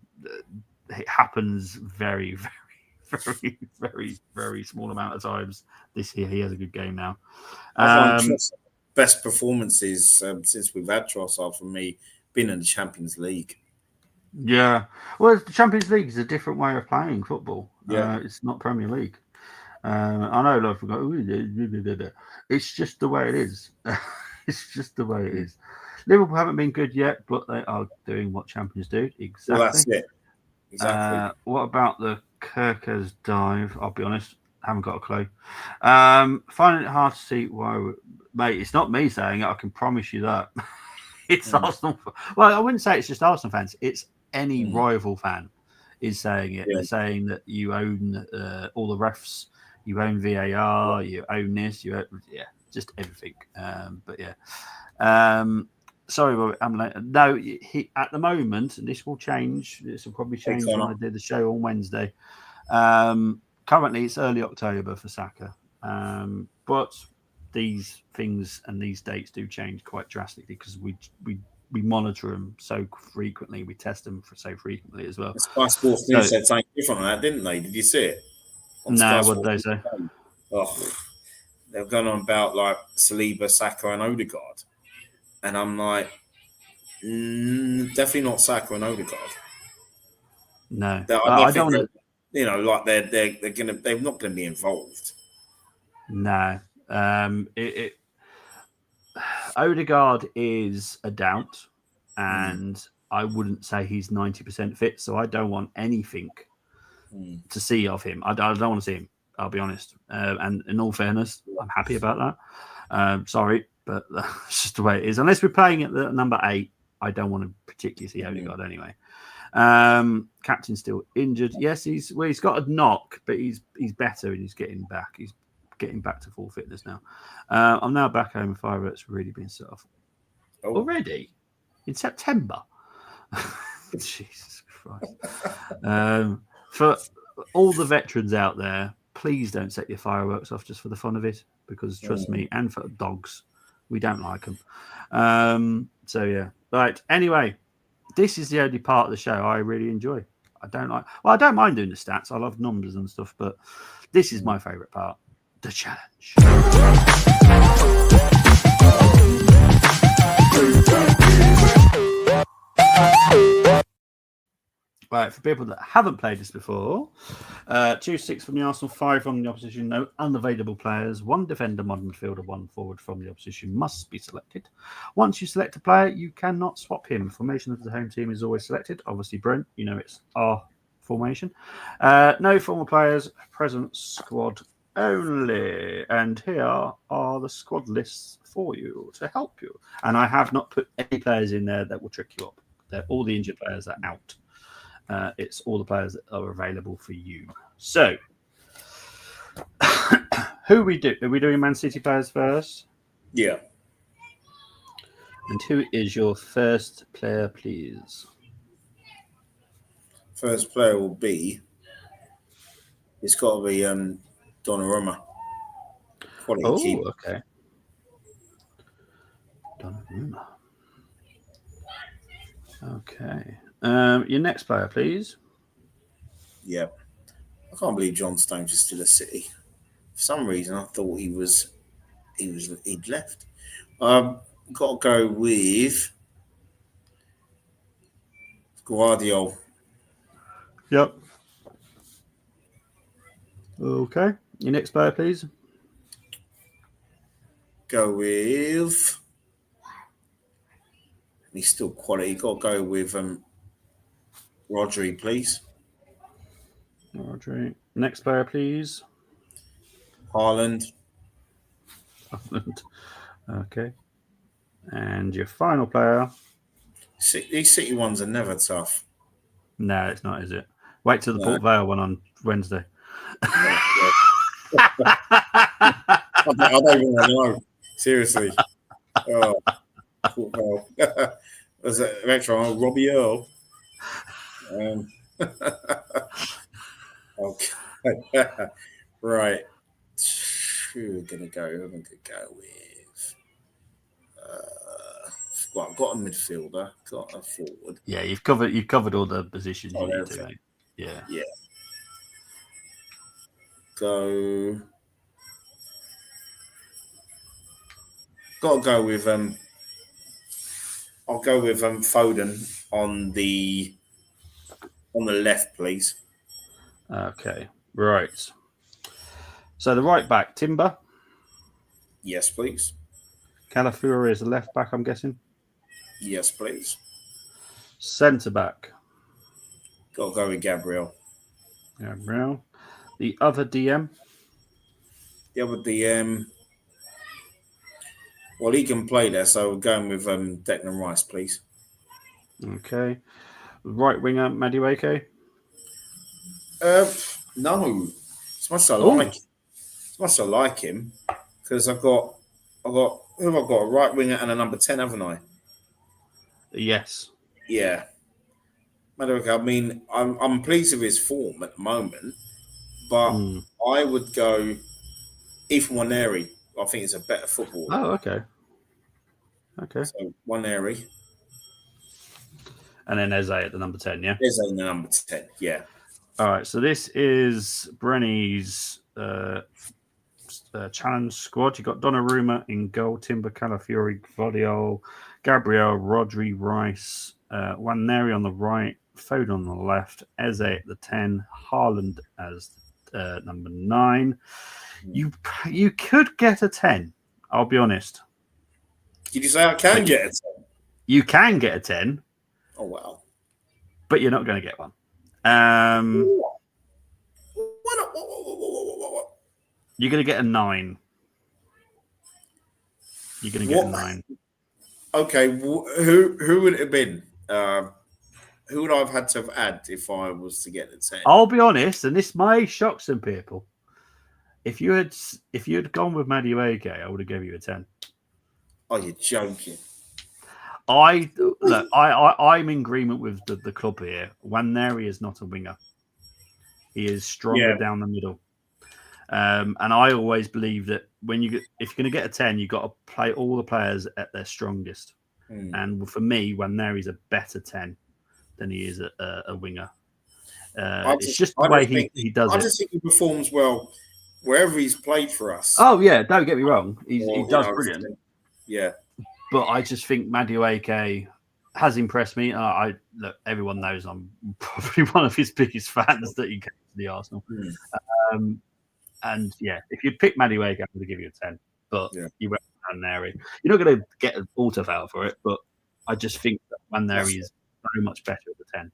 it happens very, very, very, very, very small amount of times this year. He has a good game now. Best performances since we've had Trossard for me been in the Champions League. Yeah, well, the Champions League is a different way of playing football. Yeah, it's not Premier League. I know a lot of people go, it's just the way it is. It's just the way it is. Liverpool haven't been good yet, but they are doing what champions do. Exactly. Well, that's it. Exactly. What about the Kirkers dive? I'll be honest, I haven't got a clue. Finding it hard to see why, mate. It's not me saying it. I can promise you that. It's Arsenal. Well, I wouldn't say it's just Arsenal fans. It's any rival fan is saying it. Yeah. They're saying that you own all the refs, you own VAR, you own this, you own, just everything. But yeah. Sorry, I'm late. No, at the moment, and this will change. This will probably change when I do the show on Wednesday. Currently, it's early October for Saka, but these things and these dates do change quite drastically because we monitor them so frequently. We test them so frequently as well. Sky Sports News said something different on that, didn't they? Did you see it? No, what did they say? Oh, they're going on about like Saliba, Saka, and Odegaard, and I'm like, definitely not Saka and Odegaard. No, I don't want to. You know, like they're not going to be involved. No. Odegaard is a doubt, and I wouldn't say he's 90% fit, so I don't want anything to see of him. I don't want to see him, I'll be honest. And in all fairness, I'm happy about that. Sorry, but that's just the way it is. Unless we're playing at the number 8, I don't want to particularly see Odegaard anyway. Captain's still injured. Yes, he's got a knock, but he's better and he's getting back. He's getting back to full fitness now. I'm now back home with fireworks really being set off. Already? In September? Jesus Christ. For all the veterans out there, please don't set your fireworks off just for the fun of it, because trust me, and for dogs, we don't like them. So yeah. Right. Anyway, this is the only part of the show I really enjoy. I don't mind doing the stats. I love numbers and stuff, but this is my favourite part. The challenge. Right, for people that haven't played this before, 2-6 from the Arsenal, 5 from the opposition, no unavailable players, 1 defender, modern midfielder, 1 forward from the opposition must be selected. Once you select a player, you cannot swap him. Formation of the home team is always selected. Obviously, Brent, you know it's our formation. No former players, present squad only. And here are the squad lists for you to help you. And I have not put any players in there that will trick you up. They're all the injured players are out. It's all the players that are available for you. So, who we do? Are we doing Man City players first? Yeah. And who is your first player, please? First player will be. It's got to be Donnarumma. Quality keeper. Okay. Donnarumma. Okay. Your next player, please. Yeah. I can't believe John Stones is still at City. For some reason, I thought he'd left. Got to go with Guardiola. Yep. Okay. Your next player, please. Go with. He's still quality. Got to go with Rodri, please. Rodri. Next player, please. Haaland. Okay. And your final player. These City ones are never tough. No, it's not, is it? Wait till the No. Port Vale one on Wednesday. I don't even want to know. Seriously. Oh, Port Vale. Was it retro on Robbie Earl? Okay. Right. Who are gonna go? Who am I gonna go with? Well, I've got a midfielder, got a forward. Yeah, you've covered all the positions Oh, you need to. everything. Mate. Yeah. Yeah. Go. Got to go with I'll go with Foden on the left, please. Okay. Right. So the right back, Timber. Yes, please. Calafiori is the left back, I'm guessing. Yes, please. Centre back, Got to go with Gabriel. Gabriel. The other DM, The other DM. Well, he can play there, so we're going with Declan Rice, please. okay. Right winger, Madueke. No. It's much I Ooh. like. It's much I like him because I've got who have I got? A right winger and a number 10, haven't I? Yes. Yeah. I mean, I'm pleased with his form at the moment, but I would go Ethan Waneri. I think he's a better footballer. Oh, okay. Okay. So Waneri. And then Eze at the number 10, yeah? Eze in the number 10, yeah. All right, so this is Brenny's challenge squad. You got Donnarumma in goal, Timber, Calafiori, Gvardiol, Gabriel, Rodri, Rice, Waneri on the right, Foden on the left, Eze at the 10, Haaland as number 9. You could get a 10, I'll be honest. Did you say I can get a 10? You can get a 10. Oh, wow. But you're not going to get one. What? You're going to get a 9. You're going to get a 9. Okay, who would it have been? Who would I have had to have had if I was to get the 10? I'll be honest, and this may shock some people. If you had gone with Madueke, I would have given you a 10. Oh, you're joking. I'm in agreement with the club here. Waneri is not a winger. He is stronger down the middle. And I always believe that if you're going to get a 10, you've got to play all the players at their strongest. And for me, Waneri's a better 10 than he is a winger. It's just the way he does it. I just think he performs well wherever he's played for us. Oh, yeah, don't get me wrong. He does brilliant. Yeah. But I just think Madueke has impressed me. Look, everyone knows I'm probably one of his biggest fans that he came to the Arsenal. And yeah, if you'd pick Madueke, I would give you a 10. But you went with Waneri. You're not going to get an auto foul for it, but I just think that Waneri is very much better at the 10.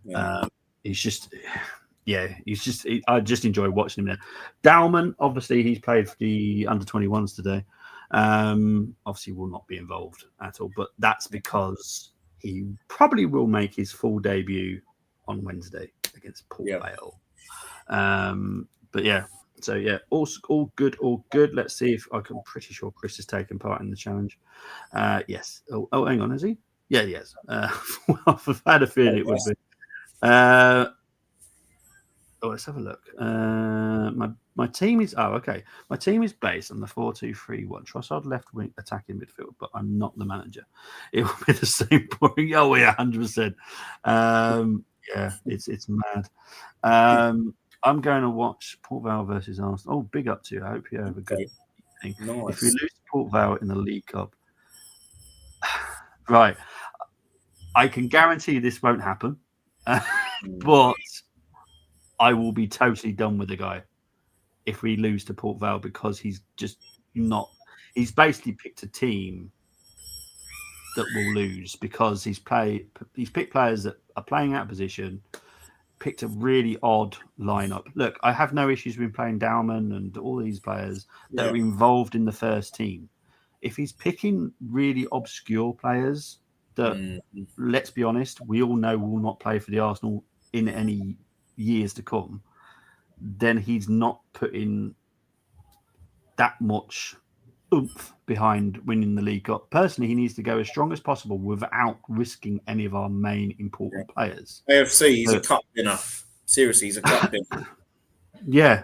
Yeah. I just enjoy watching him there. Dowman, obviously, he's played for the under-21s today. Obviously will not be involved at all, but that's because he probably will make his full debut on Wednesday against Port Vale. But yeah, so yeah, all good. Let's see if I'm pretty sure Chris has taken part in the challenge. Yes. Oh, hang on, is he? Yeah, he has. I've had a feeling it would be. Let's have a look. My team is My team is based on the 4-2-3-1. Trossard left wing attacking midfield, but I'm not the manager. It will be the same boring. Oh yeah, 100%. Yeah, it's mad. I'm going to watch Port Vale versus Arsenal. Oh, big up to you. I hope you have a good evening. Nice. If we lose to Port Vale in the League Cup, right, I can guarantee this won't happen. But I will be totally done with the guy if we lose to Port Vale because he's just not. He's basically picked a team that will lose because he's picked players that are playing out of position, picked a really odd lineup. Look, I have no issues with playing Dowman and all these players that are involved in the first team. If he's picking really obscure players that, let's be honest, we all know will not play for the Arsenal in any years to come, then he's not putting that much oomph behind winning the League Cup. Personally, he needs to go as strong as possible without risking any of our main important players. AFC, he's a cup winner. Seriously, he's a cup winner. Yeah.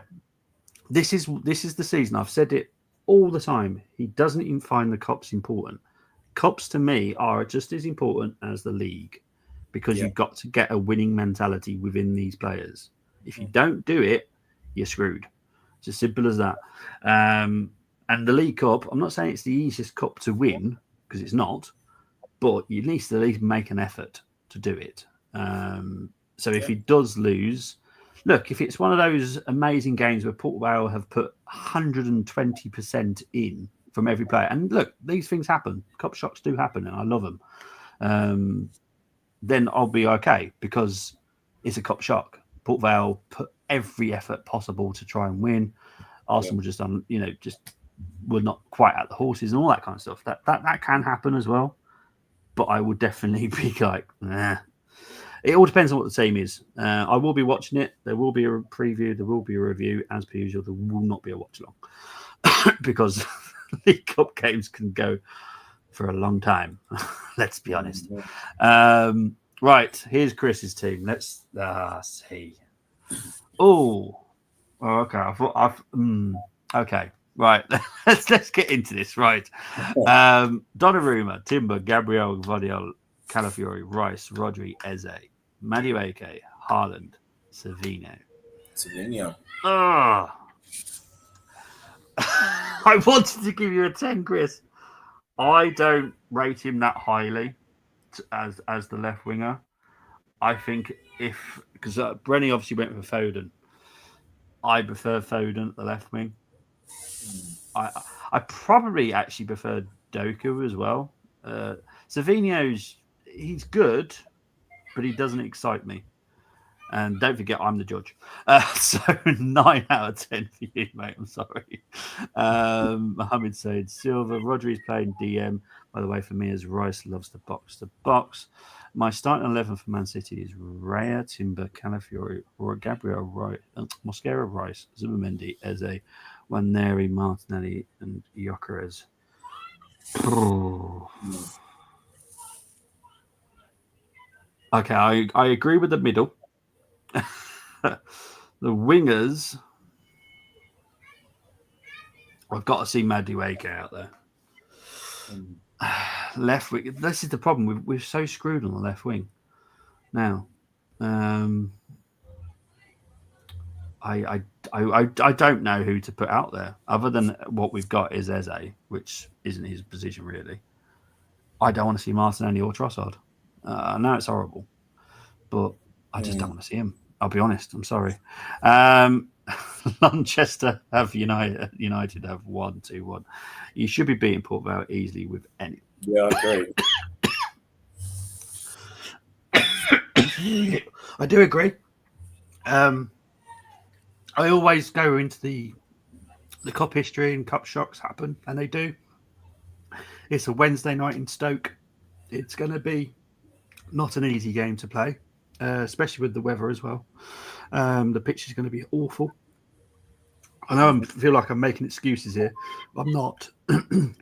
This is the season. I've said it all the time. He doesn't even find the cups important. Cups to me are just as important as the league, because you've got to get a winning mentality within these players. If you don't do it, you're screwed. It's as simple as that. And the League Cup, I'm not saying it's the easiest cup to win, because it's not, but you need to at least make an effort to do it. So if he does lose, look, if it's one of those amazing games where Port Vale have put 120% in from every player, and look, these things happen. Cup shocks do happen, and I love them. Then I'll be okay, because it's a cup shock. Port Vale put every effort possible to try and win. Arsenal just were not quite at the horses and all that kind of stuff. That can happen as well, but I would definitely be like, nah. It all depends on what the team is. I will be watching it. There will be a preview. There will be a review. As per usual, there will not be a watch along because League Cup games can go for a long time. Let's be honest. Right, here's Chris's team. Let's see. Oh, okay. Okay, right. let's get into this. Right, Donnarumma, Timber, Gabriel, Gvardiol, Calafiori, Rice, Rodri, Eze, Madueke, Haaland, Savino. I wanted to give you a 10, Chris. I don't rate him that highly as the left winger. I think because Brenny obviously went for Foden. I prefer Foden at the left wing. I probably actually prefer Doku as well. Savino's he's good, but he doesn't excite me. And don't forget, I'm the judge. So 9 out of 10 for you, mate. I'm sorry. Mohamed Said Silva. Rodri's playing DM. By the way, for me, as Rice loves the box to box. My starting 11 for Man City is Raya, Timber, Calafiori, Gabriel, Mosquera, Rice, Zubimendi, Eze, Waneri, Martinelli, and Gyökeres. Okay, I agree with the middle. The wingers, I've got to see Madueke out there. Left wing. This is the problem. We're so screwed on the left wing now. I don't know who to put out there other than what we've got is Eze, which isn't his position really. I don't want to see Martinelli or Trossard. I know it's horrible, but I just don't want to see him. I'll be honest. I'm sorry. Manchester have United have 1-2-1. You should be beating Port Vale easily with any. Yeah, I agree. I do agree. I always go into the cup history and cup shocks happen, and they do. It's a Wednesday night in Stoke. It's going to be not an easy game to play, especially with the weather as well. The pitch is going to be awful. I know I feel like I'm making excuses here. I'm not.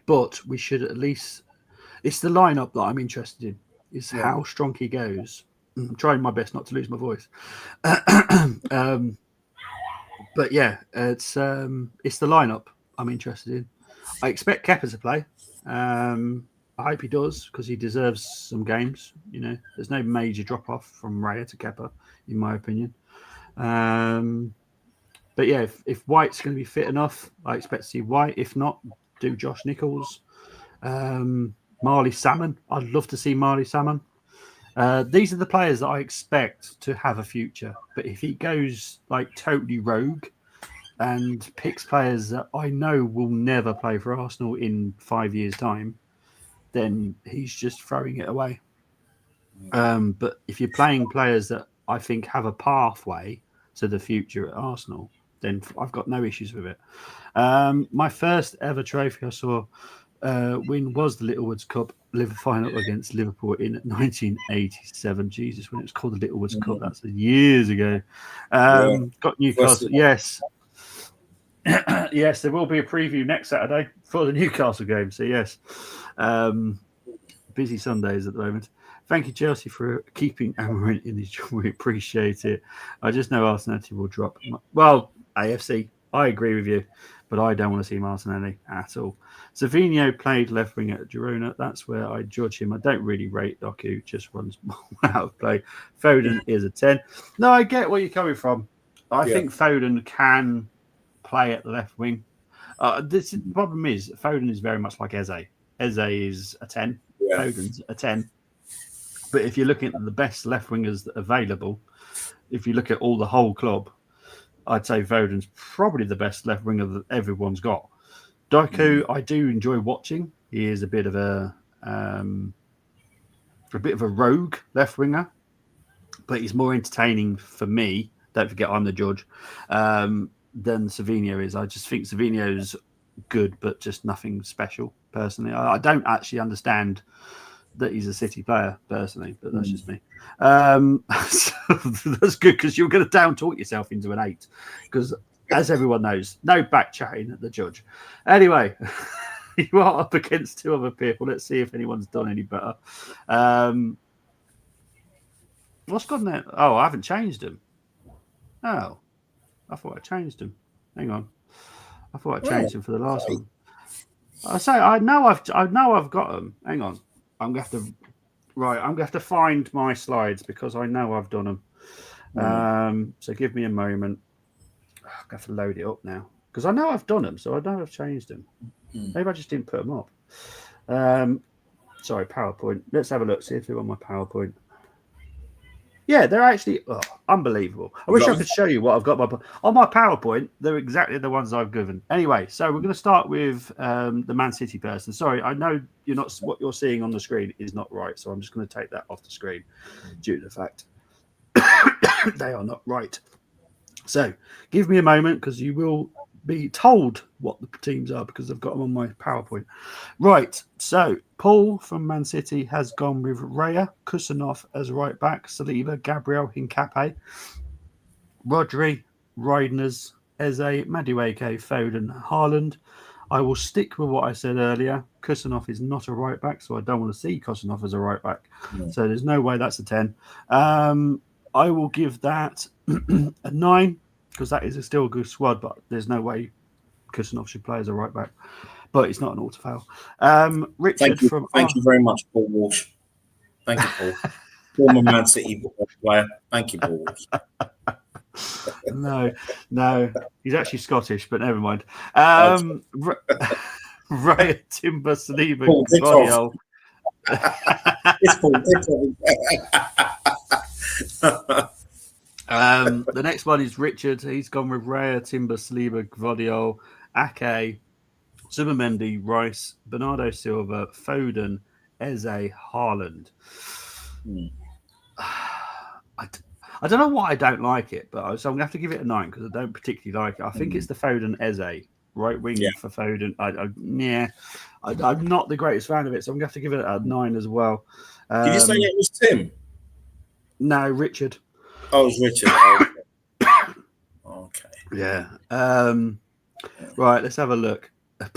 But we should at least... It's the lineup that I'm interested in. It's how strong he goes. I'm trying my best not to lose my voice. But yeah, it's the lineup I'm interested in. I expect Kepa to play. I hope he does because he deserves some games. You know, there's no major drop off from Raya to Kepa, in my opinion. But yeah, if White's going to be fit enough, I expect to see White. If not, do Josh Nichols, Marley Salmon. I'd love to see Marley Salmon. These are the players that I expect to have a future. But if he goes like totally rogue and picks players that I know will never play for Arsenal in 5 years' time, then he's just throwing it away. But if you're playing players that I think have a pathway to the future at Arsenal, then I've got no issues with it. My first ever trophy I saw win was the Littlewoods Cup. final against Liverpool in 1987. Jesus, when it was called the Littlewoods Cup, that's years ago. Got Newcastle. Yes. Yes, there will be a preview next Saturday for the Newcastle game. So, yes, busy Sundays at the moment. Thank you, Chelsea, for keeping Amarant in his job. We appreciate it. I just know Arsenal will drop. Well, AFC, I agree with you, but I don't want to see Martinelli at all. Savinho played left wing at Girona. That's where I judge him. I don't really rate Doku, just runs out of play. Foden is a 10. No, I get where you're coming from. I think Foden can play at the left wing. The problem is Foden is very much like Eze. Eze is a 10. Yeah. Foden's a 10. But if you're looking at the best left wingers available, if you look at all the whole club, I'd say Foden's probably the best left winger that everyone's got. Doku, I do enjoy watching. He is a bit of a rogue left winger, but he's more entertaining for me. Don't forget, I'm the judge. Than Savinho is. I just think Savinho's good, but just nothing special. Personally, I don't actually understand that he's a City player personally, but that's just me. That's good because you're going to down talk yourself into an 8 because, as everyone knows, no back chatting at the judge. Anyway, you are up against 2 other people. Let's see if anyone's done any better. What's gone there? Oh, I haven't changed them. Oh, I thought I changed them. Hang on, I thought I changed them for the last one. I know I've got them. Hang on. I'm gonna have to find my slides because I know I've done them. So give me a moment. I'm gonna have to load it up now because I know I've done them, so I know I've changed them. Maybe I just didn't put them up. Sorry, PowerPoint. Let's have a look. See if they're on my PowerPoint. Yeah, they're actually unbelievable. I wish I could show you what I've got on my PowerPoint. They're exactly the ones I've given. Anyway, so we're going to start with the Man City person. Sorry, I know you're not. What you're seeing on the screen is not right, so I'm just going to take that off the screen due to the fact they are not right. So give me a moment because you will be told what the teams are because I've got them on my PowerPoint. Right, so Paul from Man City has gone with Raya, Kusanov as right back, Saliba, Gabriel, Hincapié, Rodri, Reidners, Eze, Madueke, Foden, Haaland. I will stick with what I said earlier. Kusanov is not a right back, so I don't want to see Kusanov as a right back. So there's no way that's a 10. I will give that a 9 because that is still a good squad, but there's no way Kusanov should play as a right back. But it's not an auto foul. Richard Thank you very much, Paul Walsh. Thank you, Paul. Former Man City player. Thank you, Paul Walsh. No, he's actually Scottish, but never mind. Raya, Timber, Saliba, Guardiola. It's Paul. The next one is Richard. He's gone with Raya, Timber, Saliba, Gvardiol, Ake, Zubimendi, Rice, Bernardo Silva, Foden, Eze, Haaland. I don't know why I don't like it, but so I'm going to have to give it a 9 because I don't particularly like it. I think it's the Foden Eze right wing for Foden. I'm not the greatest fan of it, so I'm going to have to give it a 9 as well. Did you say it was Tim? No, Richard. Oh, it was Richard. Okay. Yeah. Right, let's have a look.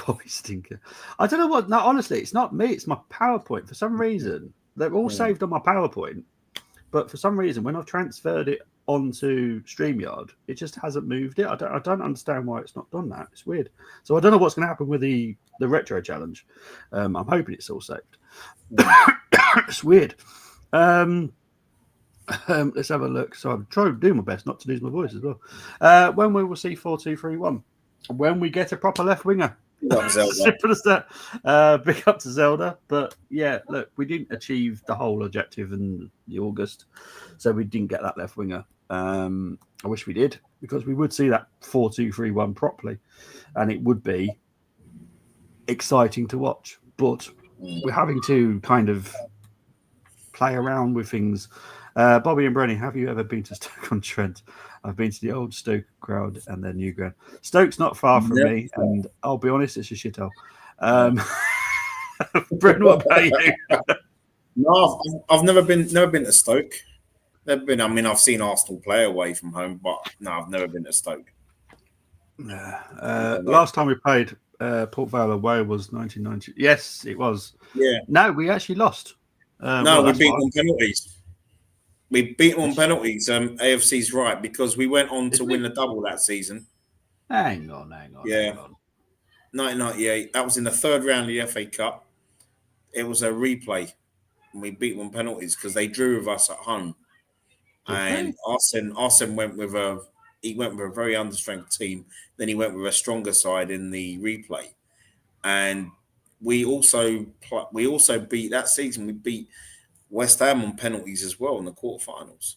Bobby Stinker. I don't know what. No, honestly, it's not me. It's my PowerPoint. For some reason, they're all saved on my PowerPoint. But for some reason, when I've transferred it onto StreamYard, it just hasn't moved it. I don't understand why it's not done that. It's weird. So I don't know what's going to happen with the retro challenge. I'm hoping it's all saved. It's weird. Let's have a look. So I'm trying to do my best not to lose my voice as well. When we will see 4-2-3-1, when we get a proper left winger. Simple as that. Big up to Zelda. But yeah, look, we didn't achieve the whole objective in the August, so we didn't get that left winger. I wish we did because we would see that 4-2-3-1 properly, and it would be exciting to watch. But we're having to kind of play around with things. Bobby and Brenny, have you ever been to Stoke-on-Trent? I've been to the old Stoke ground and their new ground. Stoke's not far from me, and I'll be honest, it's a shithole. Bren, what about you? No, I've never been to Stoke. Never been. I mean, I've seen Arsenal play away from home, but no, I've never been to Stoke. Last time we played Port Vale away was 1990. Yes, it was. Yeah. No, we actually lost. No, we beat them on penalties. We beat them on penalties. AFC's right, because we went on to win the double that season. Hang on. Yeah. Hang on. 1998. That was in the third round of the FA Cup. It was a replay. And we beat them on penalties because they drew with us at home. And Arsene went with a very understrength team. Then he went with a stronger side in the replay. And we also beat that season. We beat West Ham on penalties as well in the quarterfinals.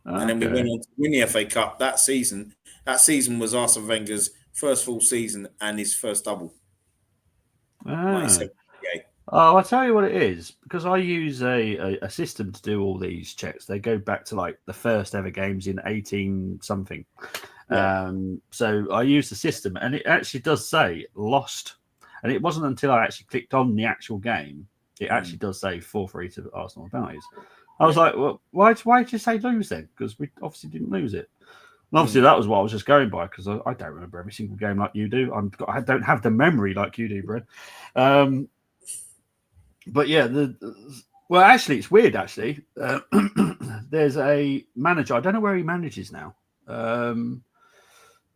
Okay. And then we went on to win the FA Cup that season. That season was Arsene Wenger's first full season and his first double. Oh, I'll tell you what it is, because I use a system to do all these checks. They go back to like the first ever games in 18 something. Yeah. So I use the system, and it actually does say lost. And it wasn't until I actually clicked on the actual game, it actually does say 4-3 to Arsenal penalties. I was like, well, why did you say lose then? Because we obviously didn't lose it. And obviously that was what I was just going by, because I don't remember every single game like you do. I don't have the memory like you do, Brad. But yeah, well, actually, it's weird. Actually, there's a manager. I don't know where he manages now,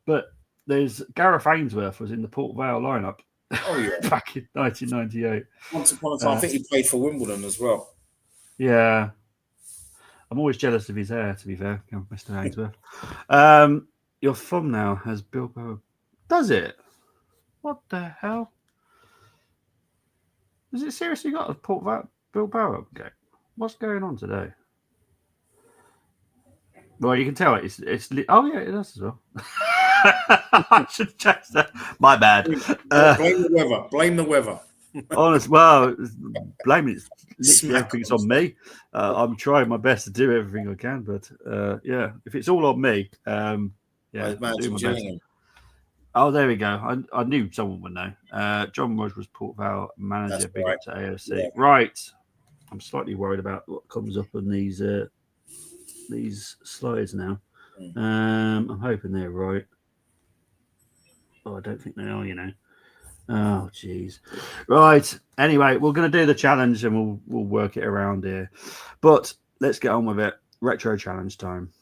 but there's Gareth Ainsworth was in the Port Vale lineup. Oh yeah, back in 1998. Once upon a time, I think he played for Wimbledon as well. Yeah, I'm always jealous of his hair. To be fair, Mr. Ainsworth. Your thumb now has Bilbao. Does it? What the hell? Is it seriously got a Port Vale Bilbao game? What's going on today? Well, you can tell it's. Oh yeah, it does as well. I should check that. My bad. Blame the weather. Blame the weather. Honest, well, blaming it. Literally everything's on me. I'm trying my best to do everything I can, but yeah, if it's all on me, yeah, do my best. Oh, there we go. I knew someone would know. John Rogers was Port Vale manager, big up to AFC. Yeah. Right. I'm slightly worried about what comes up on these slides now. I'm hoping they're right. Oh, I don't think they are, you know. Oh, jeez. Right. Anyway, we're going to do the challenge and we'll work it around here. But let's get on with it. Retro challenge time.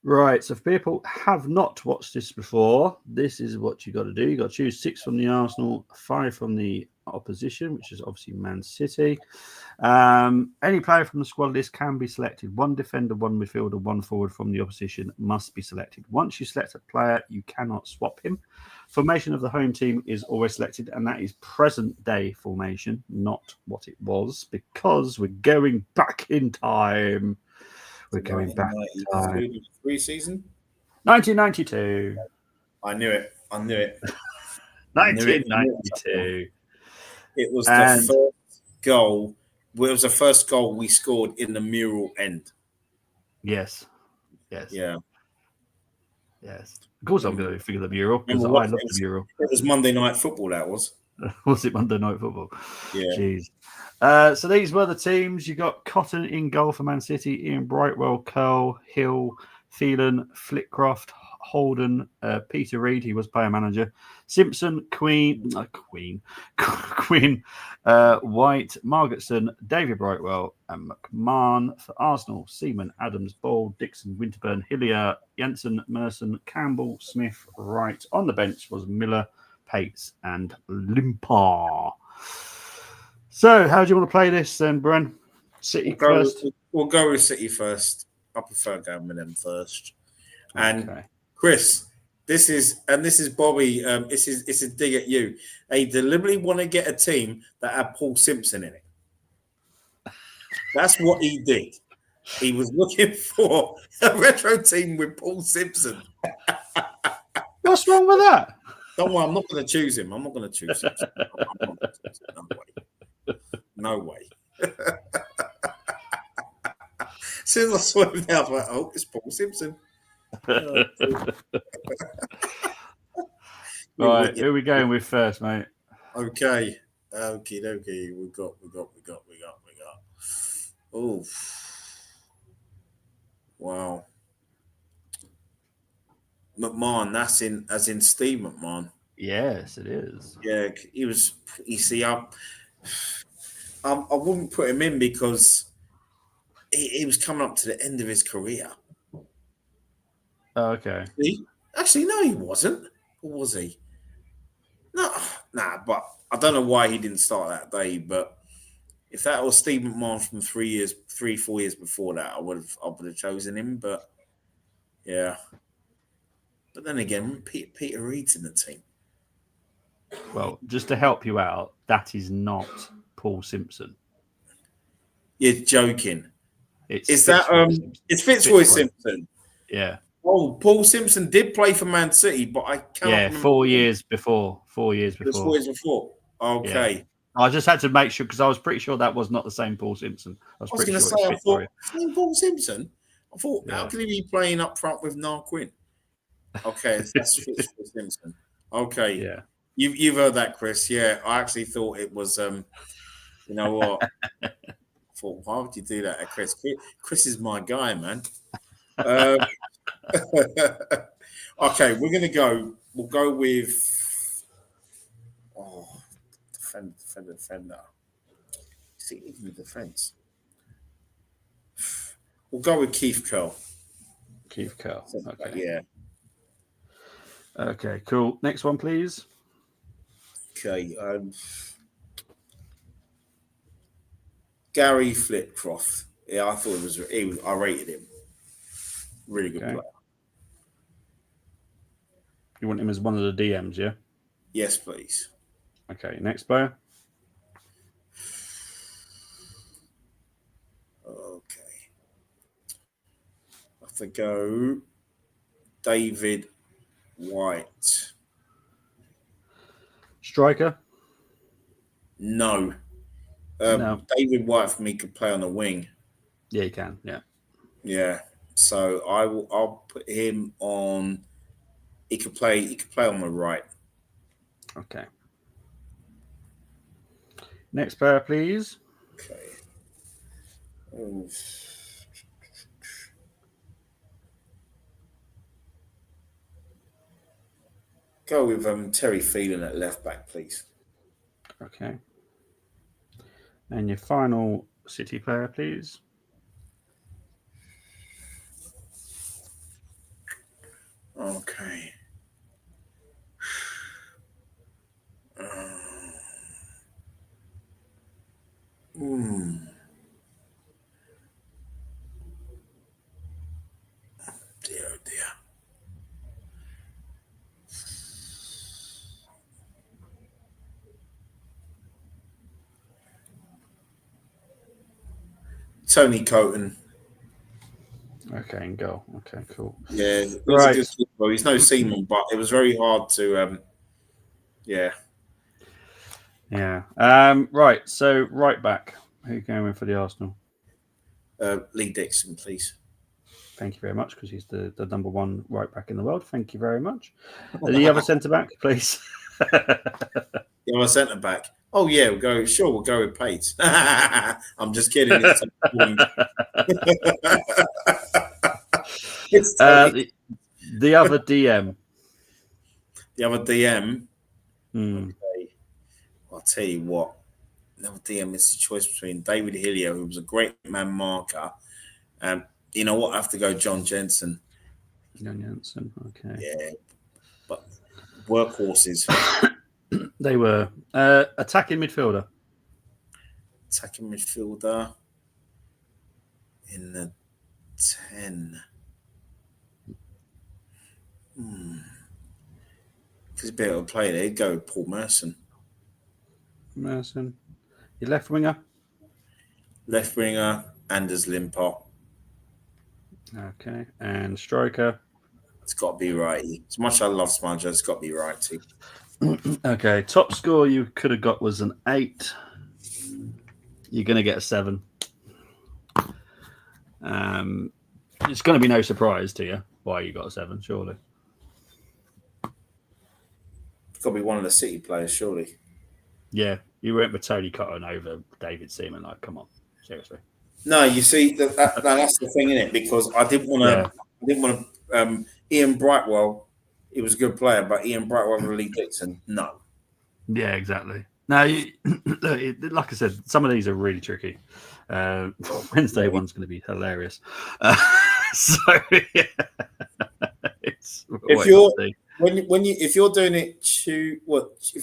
Right, so if people have not watched this before, this is what you got to do. You got to choose 6 from the Arsenal, 5 from the opposition, which is obviously Man City. Any player from the squad list can be selected. 1 defender, 1 midfielder, 1 forward from the opposition must be selected. Once you select a player, you cannot swap him. Formation of the home team is always selected, and that is present day formation, not what it was, because we're going back in time. We're going back in time. Season? 1992. I knew it. 1992. It was the first goal. Well, it was the first goal we scored in the mural end. Yes. Yeah. Yes. Of course, I'm going to figure the mural because I love the mural. It was Monday Night Football. That was. Was it Monday Night Football? Yeah. Jeez. So these were the teams. You got Cotton in goal for Man City, Ian Brightwell, Curl, Hill, Phelan, Flitcroft, Holden, Peter Reid, he was player manager, Simpson, Quinn, White, Margetson, David Brightwell, and McMahon. For Arsenal, Seaman, Adams, Ball, Dixon, Winterburn, Hillier, Jensen, Merson, Campbell, Smith, Wright. On the bench was Miller, Pates, and Limpar. So, how do you want to play this then, Bren? City first? We'll go with City first. I prefer going with them first. And okay. Chris, this is Bobby. It's a dig at you. They deliberately want to get a team that had Paul Simpson in it. That's what he did. He was looking for a retro team with Paul Simpson. What's wrong with that? Don't worry, I'm not going to choose him. I'm not going to choose him. No way. soon as I saw him there, I was like, oh, it's Paul Simpson. Right, who are we going with first, mate? Okay. Okay. We got. Oh. Wow. McMahon, that's as in Steve McMahon. Yes, it is. Yeah, he was. You see, I wouldn't put him in because he was coming up to the end of his career. Oh, okay. Actually, no, he wasn't. Or was he? No, nah. But I don't know why he didn't start that day. But if that was Steve McMahon from 4 years before that, I would have chosen him. But yeah. But then again, Peter Reed's in the team. Well, just to help you out, that is not Paul Simpson. You're joking. It's Fitzroy Simpson. Yeah. Oh, Paul Simpson did play for Man City, but I can't remember. 4 years before. 4 years It was before. 4 years before. Okay. Yeah. I just had to make sure because I was pretty sure that was not the same Paul Simpson. I was going to say, I thought, Paul Simpson? I thought, how can he be playing up front with Narquin? Okay, that's Fitzroy Simpson. Okay. Yeah. You've heard that, Chris. Yeah, I actually thought it was, you know what? I thought, why would you do that, Chris? Chris is my guy, man. Okay, we're going to go. We'll go with defender. See, even the defense. We'll go with Keith Curl. Keith Curl. Okay. Yeah. Okay, cool. Next one, please. Okay. Gary Flitcroft. Yeah, I thought he was. I rated him. Really good player. You want him as one of the DMs, yeah? Yes, please. Okay, next player. Okay. I have to go David White. Striker? No. No. David White for me could play on the wing. Yeah, he can. Yeah. Yeah. So I'll put him on. He could play on the right. Okay. Next player, please. Okay. Go with Terry Phelan at left back, please. Okay. And your final City player, please. Okay. Dear, oh dear. Tony Coton. Okay, and go. Okay, cool. Yeah, right. He's no Seaman, but it was very hard to. Yeah. Yeah. Right. So right back. Who are you going with for the Arsenal? Lee Dixon, please. Thank you very much, because he's the number one right back in the world. Thank you very much. The other centre back, please. The other centre back. Oh yeah, we'll go with Pates. I'm just kidding. The other DM. The other DM. Okay. I'll tell you what. The other DM is the choice between David Hillier, who was a great man marker, and you know what? I have to go John Jensen. John Jensen. Okay. Yeah, but workhorses. They were attacking midfielder. Attacking midfielder in the 10. Because a bit of a play there, he'd go with Paul Merson. Merson. Your left winger? Left winger, Anders Limpar. Okay. And striker? It's got to be righty. As much as I love Smudger, it's got to be righty. Okay. Top score you could have got was an 8. You're going to get a 7. It's going to be no surprise to you why you got a 7, surely. It's got to be one of the City players, surely. Yeah, you went with Tony Cotton over David Seaman. Like, come on, seriously. No, you see, that's the thing, isn't it? Because I didn't want to. Yeah. I didn't want to. Ian Brightwell, he was a good player, but Ian Brightwell over Lee Dixon, no. Yeah, exactly. Now, like I said, some of these are really tricky. Wednesday one's going to be hilarious. So yeah, if you're doing it if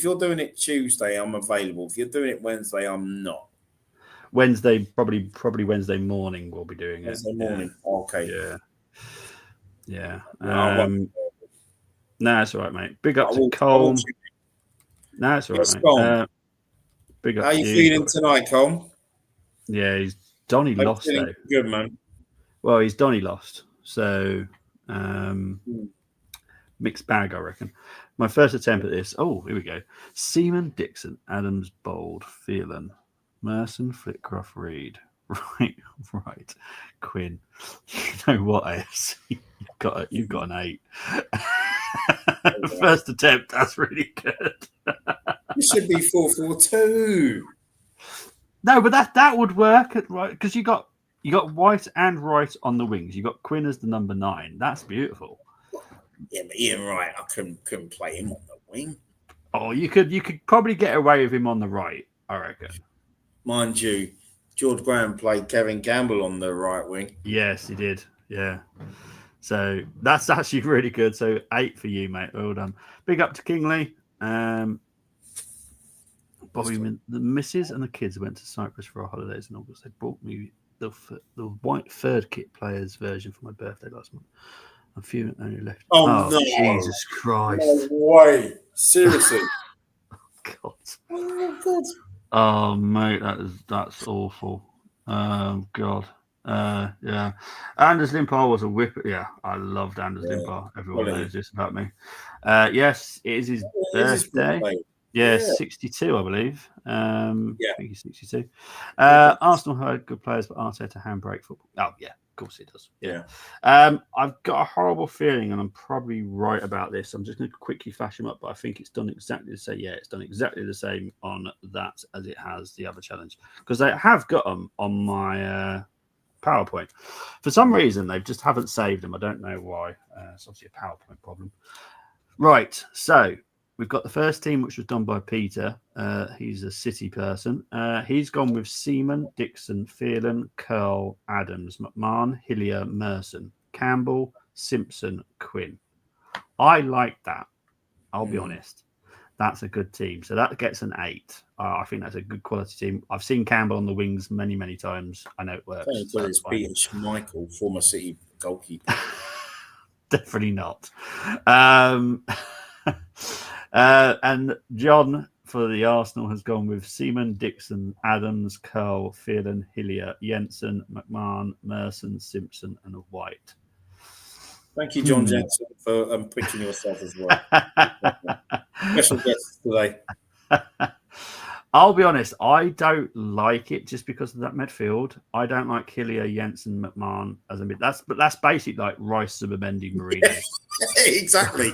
you're doing it Tuesday, I'm available. If you're doing it Wednesday, I'm not. Wednesday, probably Wednesday morning we'll be doing Wednesday it. morning. Yeah. Okay. Yeah. No, it's all right, mate. Big up to Colm. No, it's all right, mate. Big up. How you feeling tonight, Colm? Yeah, he's Donny lost though. Good, man. Well, he's Donny lost, so mixed bag, I reckon. My first attempt at this. Oh, here we go. Seaman, Dixon, Adams, Bold, Phelan, Merson, Flitcroft, Reed. Right. Quinn. You know what, AFC? You've got an 8. First attempt. That's really good. It should be 4-4-2. No, but that would work, right? Because you got White and Wright on the wings. You got Quinn as the number 9. That's beautiful. Yeah, but Ian Wright, I couldn't play him on the wing. Oh, you could probably get away with him on the right, I reckon. Mind you, George Graham played Kevin Campbell on the right wing. Yes, he did. Yeah. So that's actually really good. So 8 for you, mate. Well done. Big up to Kingley. Bobby, the missus and the kids went to Cyprus for our holidays in August. They brought me the white third kit players version for my birthday last month. A few only left. Oh no! Jesus Christ! No way! Seriously? God! Oh God! Oh mate, that's awful. God. Yeah. Anders Limpar was a whip. Yeah, I loved Anders Limpar. Everyone knows this about me. Yes, it is his birthday. Yeah, 62, I believe. I think he's 62. Arsenal had good players, but Arteta handbrake football. Oh, yeah, of course he does. Yeah. I've got a horrible feeling, and I'm probably right about this. I'm just going to quickly flash him up, but I think it's done exactly the same. Yeah, it's done exactly the same on that as it has the other challenge. Because I have got them on my PowerPoint. For some reason, they just haven't saved them. I don't know why. It's obviously a PowerPoint problem. Right, so we've got the first team, which was done by Peter. He's a City person. He's gone with Seaman, Dixon, Phelan, Curl, Adams, McMahon, Hillier, Merson, Campbell, Simpson, Quinn. I like that. I'll be honest. That's a good team. So that gets an 8. I think that's a good quality team. I've seen Campbell on the wings many, many times. I know it works. It's Peter Schmeichel, former City goalkeeper. Definitely not. And John for the Arsenal has gone with Seaman, Dixon, Adams, Curl, Phelan, Hillier, Jensen, McMahon, Merson, Simpson, and White. Thank you, John Jensen, for picking yourself as well. Special guests today. I'll be honest, I don't like it just because of that midfield. I don't like Hillier, Jensen, McMahon as a mid. That's basically like Rice, Zubimendi, Mourinho. Exactly.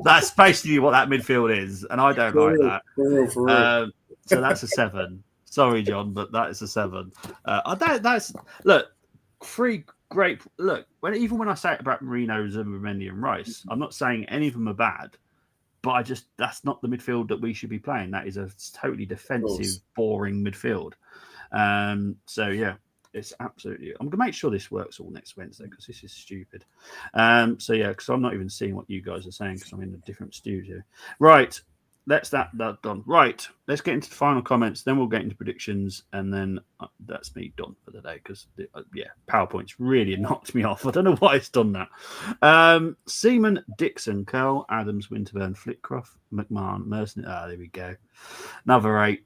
That's basically what that midfield is, and I don't like that. For real. So that's a 7. Sorry, John, but that is a 7. That's look, 3 great. Look, even when I say it about Mourinho, Zubimendi, and Rice, I'm not saying any of them are bad. But that's not the midfield that we should be playing. That is a totally defensive, boring midfield. So yeah, it's absolutely. I'm gonna make sure this works all next Wednesday because this is stupid. So yeah, because I'm not even seeing what you guys are saying because I'm in a different studio. Right, that's that done. Right, let's get into the final comments. Then we'll get into predictions, and then that's me done for the day because PowerPoint's really knocked me off. I don't know why it's done that. Seaman, Dixon, Curl, Adams, Winterburn, Flitcroft, McMahon, Merson. There we go. Another 8.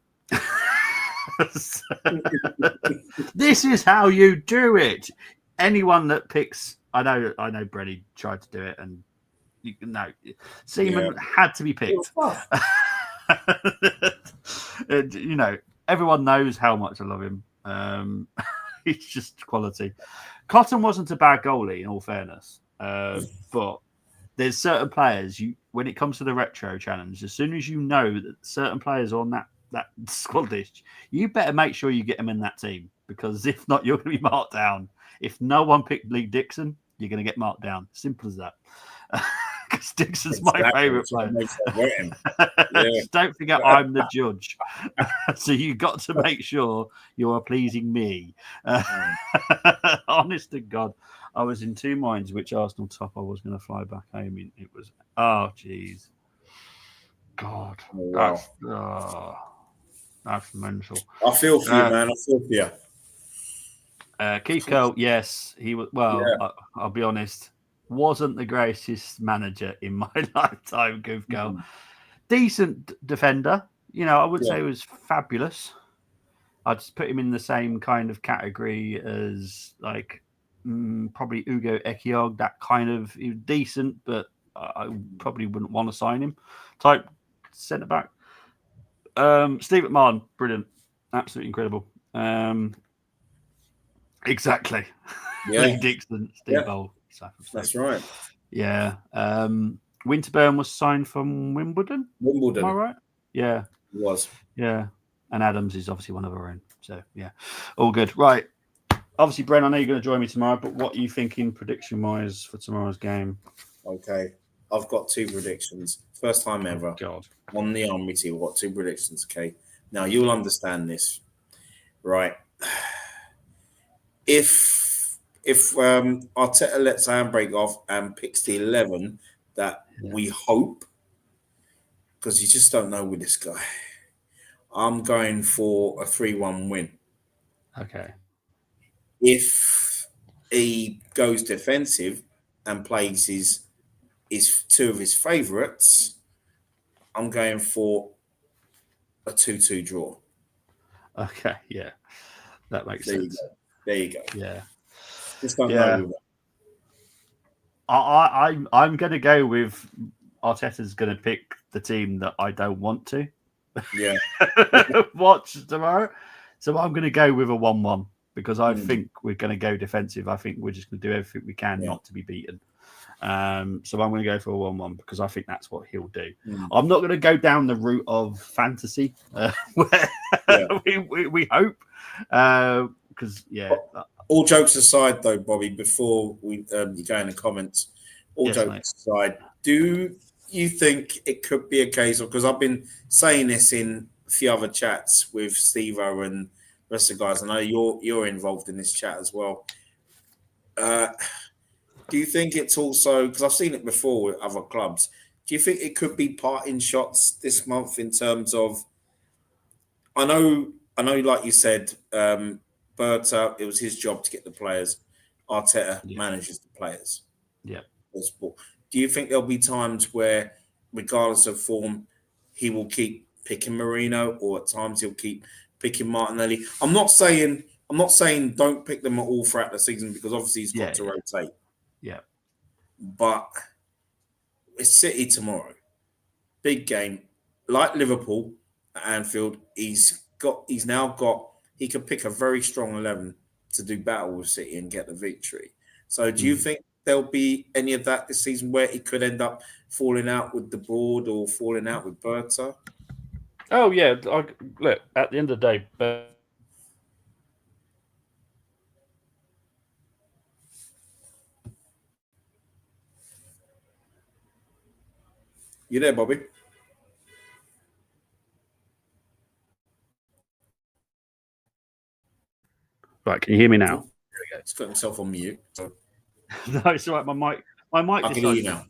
This is how you do it. Anyone that picks, I know Brenny tried to do it, and Seaman had to be picked. Everyone knows how much I love him. It's just quality. Cotton wasn't a bad goalie, in all fairness, but there's certain players when it comes to the retro challenge, as soon as you know that certain players are on that squad list, you better make sure you get them in that team, because if not, you're going to be marked down. If no one picked Lee Dixon, you're going to get marked down. Simple as that. Because Dixon's my favourite player. Yeah. Don't forget, I'm the judge. So you've got to make sure you are pleasing me. Honest to God, I was in two minds which Arsenal top I was going to fly back home in. It was, jeez. God. Oh, wow. That's mental. I feel for you, man. I feel for you. Keith Curle, yes, he was. Well, Yeah. I'll be honest, wasn't the greatest manager in my lifetime. Keith Curle, decent defender. I would say he was fabulous. I'd just put him in the same kind of category as probably Ugo Ekiog. That kind of, he was decent, but I probably wouldn't want to sign him. Type centre back. Steve McMahon, brilliant, absolutely incredible. Exactly. Yeah. Lee Dixon, Steve Bold. That's right. Yeah. Winterburn was signed from Wimbledon. Am I right? Yeah. He was. Yeah. And Adams is obviously one of our own. So, yeah. All good. Right. Obviously, Bren, I know you're going to join me tomorrow, but what are you thinking prediction-wise for tomorrow's game? Okay. I've got two predictions. First time ever. God. On the Army team, I've got two predictions, okay? Now, you'll understand this, right? If Arteta lets handbrake off and picks the 11 that we hope, because you just don't know with this guy, I'm going for a 3-1 win. Okay. If he goes defensive and plays his two of his favourites, I'm going for a 2-2 draw. Okay, yeah. That makes sense. There you go. Yeah. Just don't know. I'm going to go with Arteta's going to pick the team that I don't want to. Yeah. Watch tomorrow. So I'm going to go with a 1-1 because I think we're going to go defensive. I think we're just going to do everything we can not to be beaten. So I'm going to go for a 1-1 because I think that's what he'll do. I'm not going to go down the route of fantasy where we hope. Because, all jokes aside, though, Bobby, before you go in the comments, jokes aside, do you think it could be a case of, because I've been saying this in a few other chats with Steve-O and the rest of the guys, I know you're involved in this chat as well. Do you think it's also, because I've seen it before with other clubs, do you think it could be parting shots this month in terms of, I know, like you said, Berta, it was his job to get the players. Arteta manages the players. Yeah. Do you think there'll be times where, regardless of form, he will keep picking Marino, or at times he'll keep picking Martinelli? I'm not saying don't pick them at all throughout the season, because obviously he's got to rotate. Yeah. But it's City tomorrow. Big game. Like Liverpool at Anfield, he can pick a very strong 11 to do battle with City and get the victory. So do you think there'll be any of that this season where he could end up falling out with the board or falling out with Berta? Oh, yeah. Look, at the end of the day, You there, Bobby? Right, can you hear me now? There we go. He's got himself on mute. So. No, it's all right. My mic I can hear you now.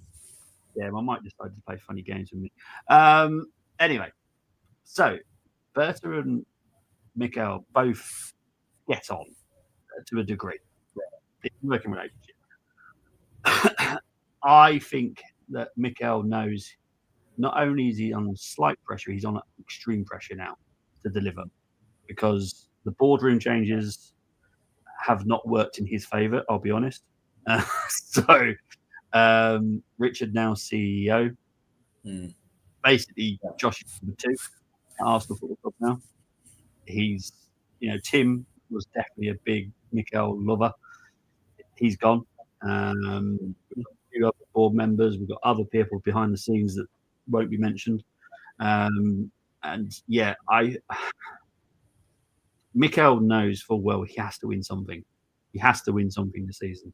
Yeah, my mic decided to play funny games with me. Anyway, so Berta and Mikel both get on to a degree. It's a working relationship. I think that Mikel knows not only is he on slight pressure, he's on extreme pressure now to deliver, because the boardroom changes have not worked in his favour, I'll be honest. So Richard now CEO. Basically, Josh is number 2 at Arsenal Football Club now. He's, Tim was definitely a big Mikel lover. He's gone. We've got a few other board members. We've got other people behind the scenes that won't be mentioned. And yeah, Mikel knows full well he has to win something. He has to win something this season.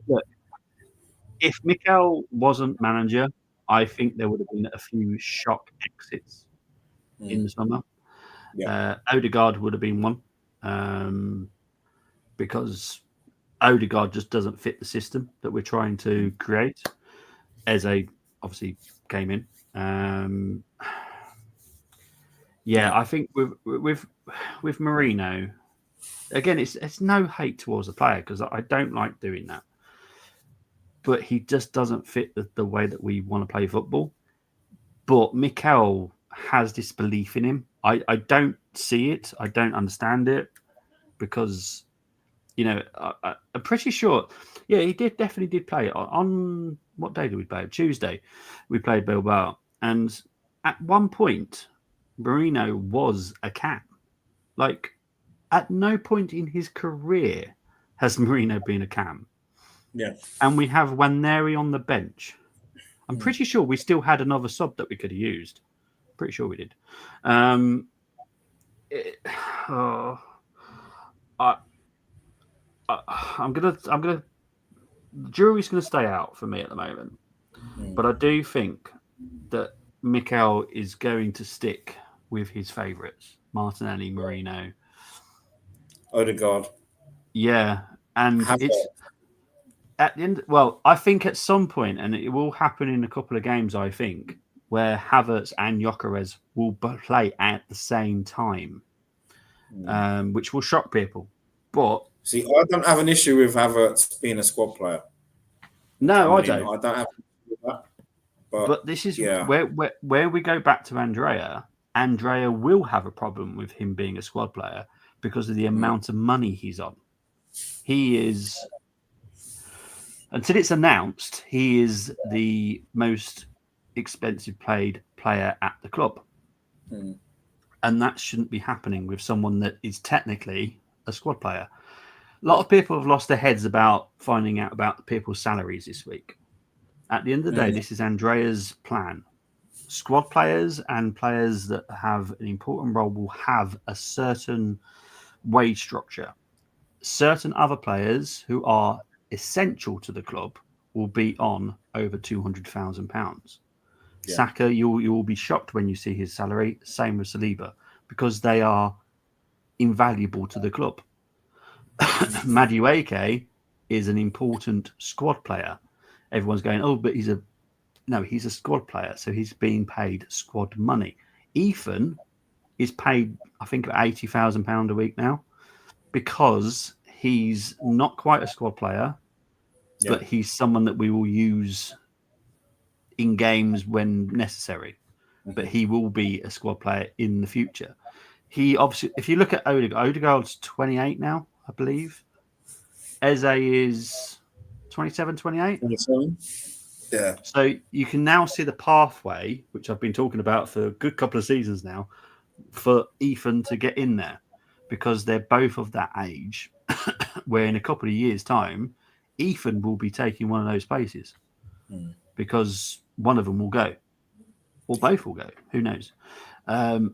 Look, if Mikel wasn't manager, I think there would have been a few shock exits in the summer. Yeah. Odegaard would have been one, because Odegaard just doesn't fit the system that we're trying to create. Eze obviously came in. I think with Merino, again, it's no hate towards the player because I don't like doing that, but he just doesn't fit the way that we want to play football. But Mikel has this belief in him. I don't see it. I don't understand it because, I'm pretty sure. Yeah, he definitely did play on what day did we play? Tuesday, we played Bilbao, and at one point, Merino was a cam. Like, at no point in his career has Merino been a cam. Yeah, and we have Waneri on the bench. I'm pretty sure we still had another sub that we could have used. Pretty sure we did. I'm gonna. The jury's gonna stay out for me at the moment, but I do think that Mikel is going to stick with his favourites: Martinelli, Merino, Odegaard. Yeah, and it's at the end. Well, I think at some point, and it will happen in a couple of games, I think, where Havertz and Gyökeres will play at the same time, which will shock people. But see, I don't have an issue with Havertz being a squad player. No, I don't. I don't have an issue with that. But this is where we go back to Andrea. Andrea will have a problem with him being a squad player because of the amount of money he's on. He is, until it's announced, he is the most expensive paid player at the club. And that shouldn't be happening with someone that is technically a squad player. A lot of people have lost their heads about finding out about people's salaries this week. At the end of the day, this is Andrea's plan. Squad players and players that have an important role will have a certain wage structure. Certain other players who are essential to the club will be on over £200,000. Yeah. Saka, you will be shocked when you see his salary. Same with Saliba, because they are invaluable to the club. Madueke is an important squad player. Everyone's going, oh, but he's a squad player, so he's being paid squad money. Ethan is paid, I think, £80,000 a week now, because he's not quite a squad player, but he's someone that we will use in games when necessary. But he will be a squad player in the future. He obviously, if you look at Odegaard's 28 now, I believe. Eze is 27, 28. 27. Yeah. So you can now see the pathway, which I've been talking about for a good couple of seasons now, for Ethan to get in there, because they're both of that age where in a couple of years' time, Ethan will be taking one of those places because one of them will go or both will go. Who knows?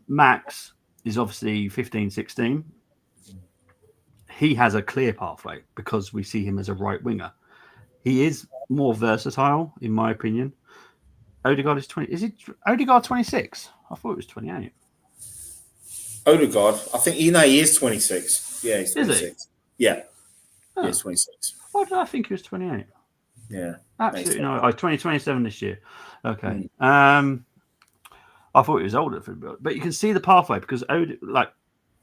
Max is obviously 15, 16. He has a clear pathway because we see him as a right winger. He is more versatile, in my opinion. Odegaard is 20. Is it Odegaard 26? I thought it was 28. Odegaard, I think he is 26. Yeah, he's 26. Is he? Yeah. Oh. Yeah, he's 26. Why did I think he was 28? Yeah. Absolutely no. 2027 this year. Okay. I thought he was older, but you can see the pathway because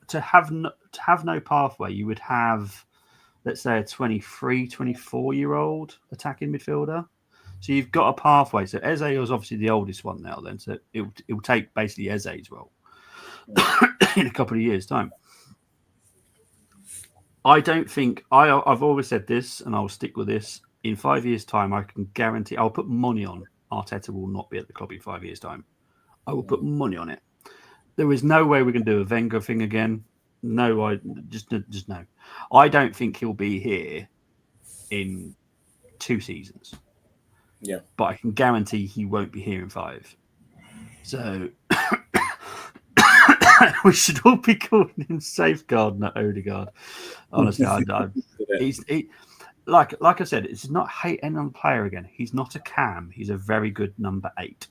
to have no pathway, you would have, let's say, a 23, 24-year-old attacking midfielder. So you've got a pathway. So Eze was obviously the oldest one now then. So it will take basically Eze's role in a couple of years' time. I don't think, I've always said this and I'll stick with this. In 5 years' time, I can guarantee, I'll put money on Arteta will not be at the club in 5 years' time. I will put money on it. There is no way we can do a Wenger thing again. No, I just no. I don't think he'll be here in 2 seasons. Yeah. But I can guarantee he won't be here in 5. So we should all be calling him Safeguard, not Odegaard. Honestly, like I said, it's not hating on the player again. He's not a cam. He's a very good number 8.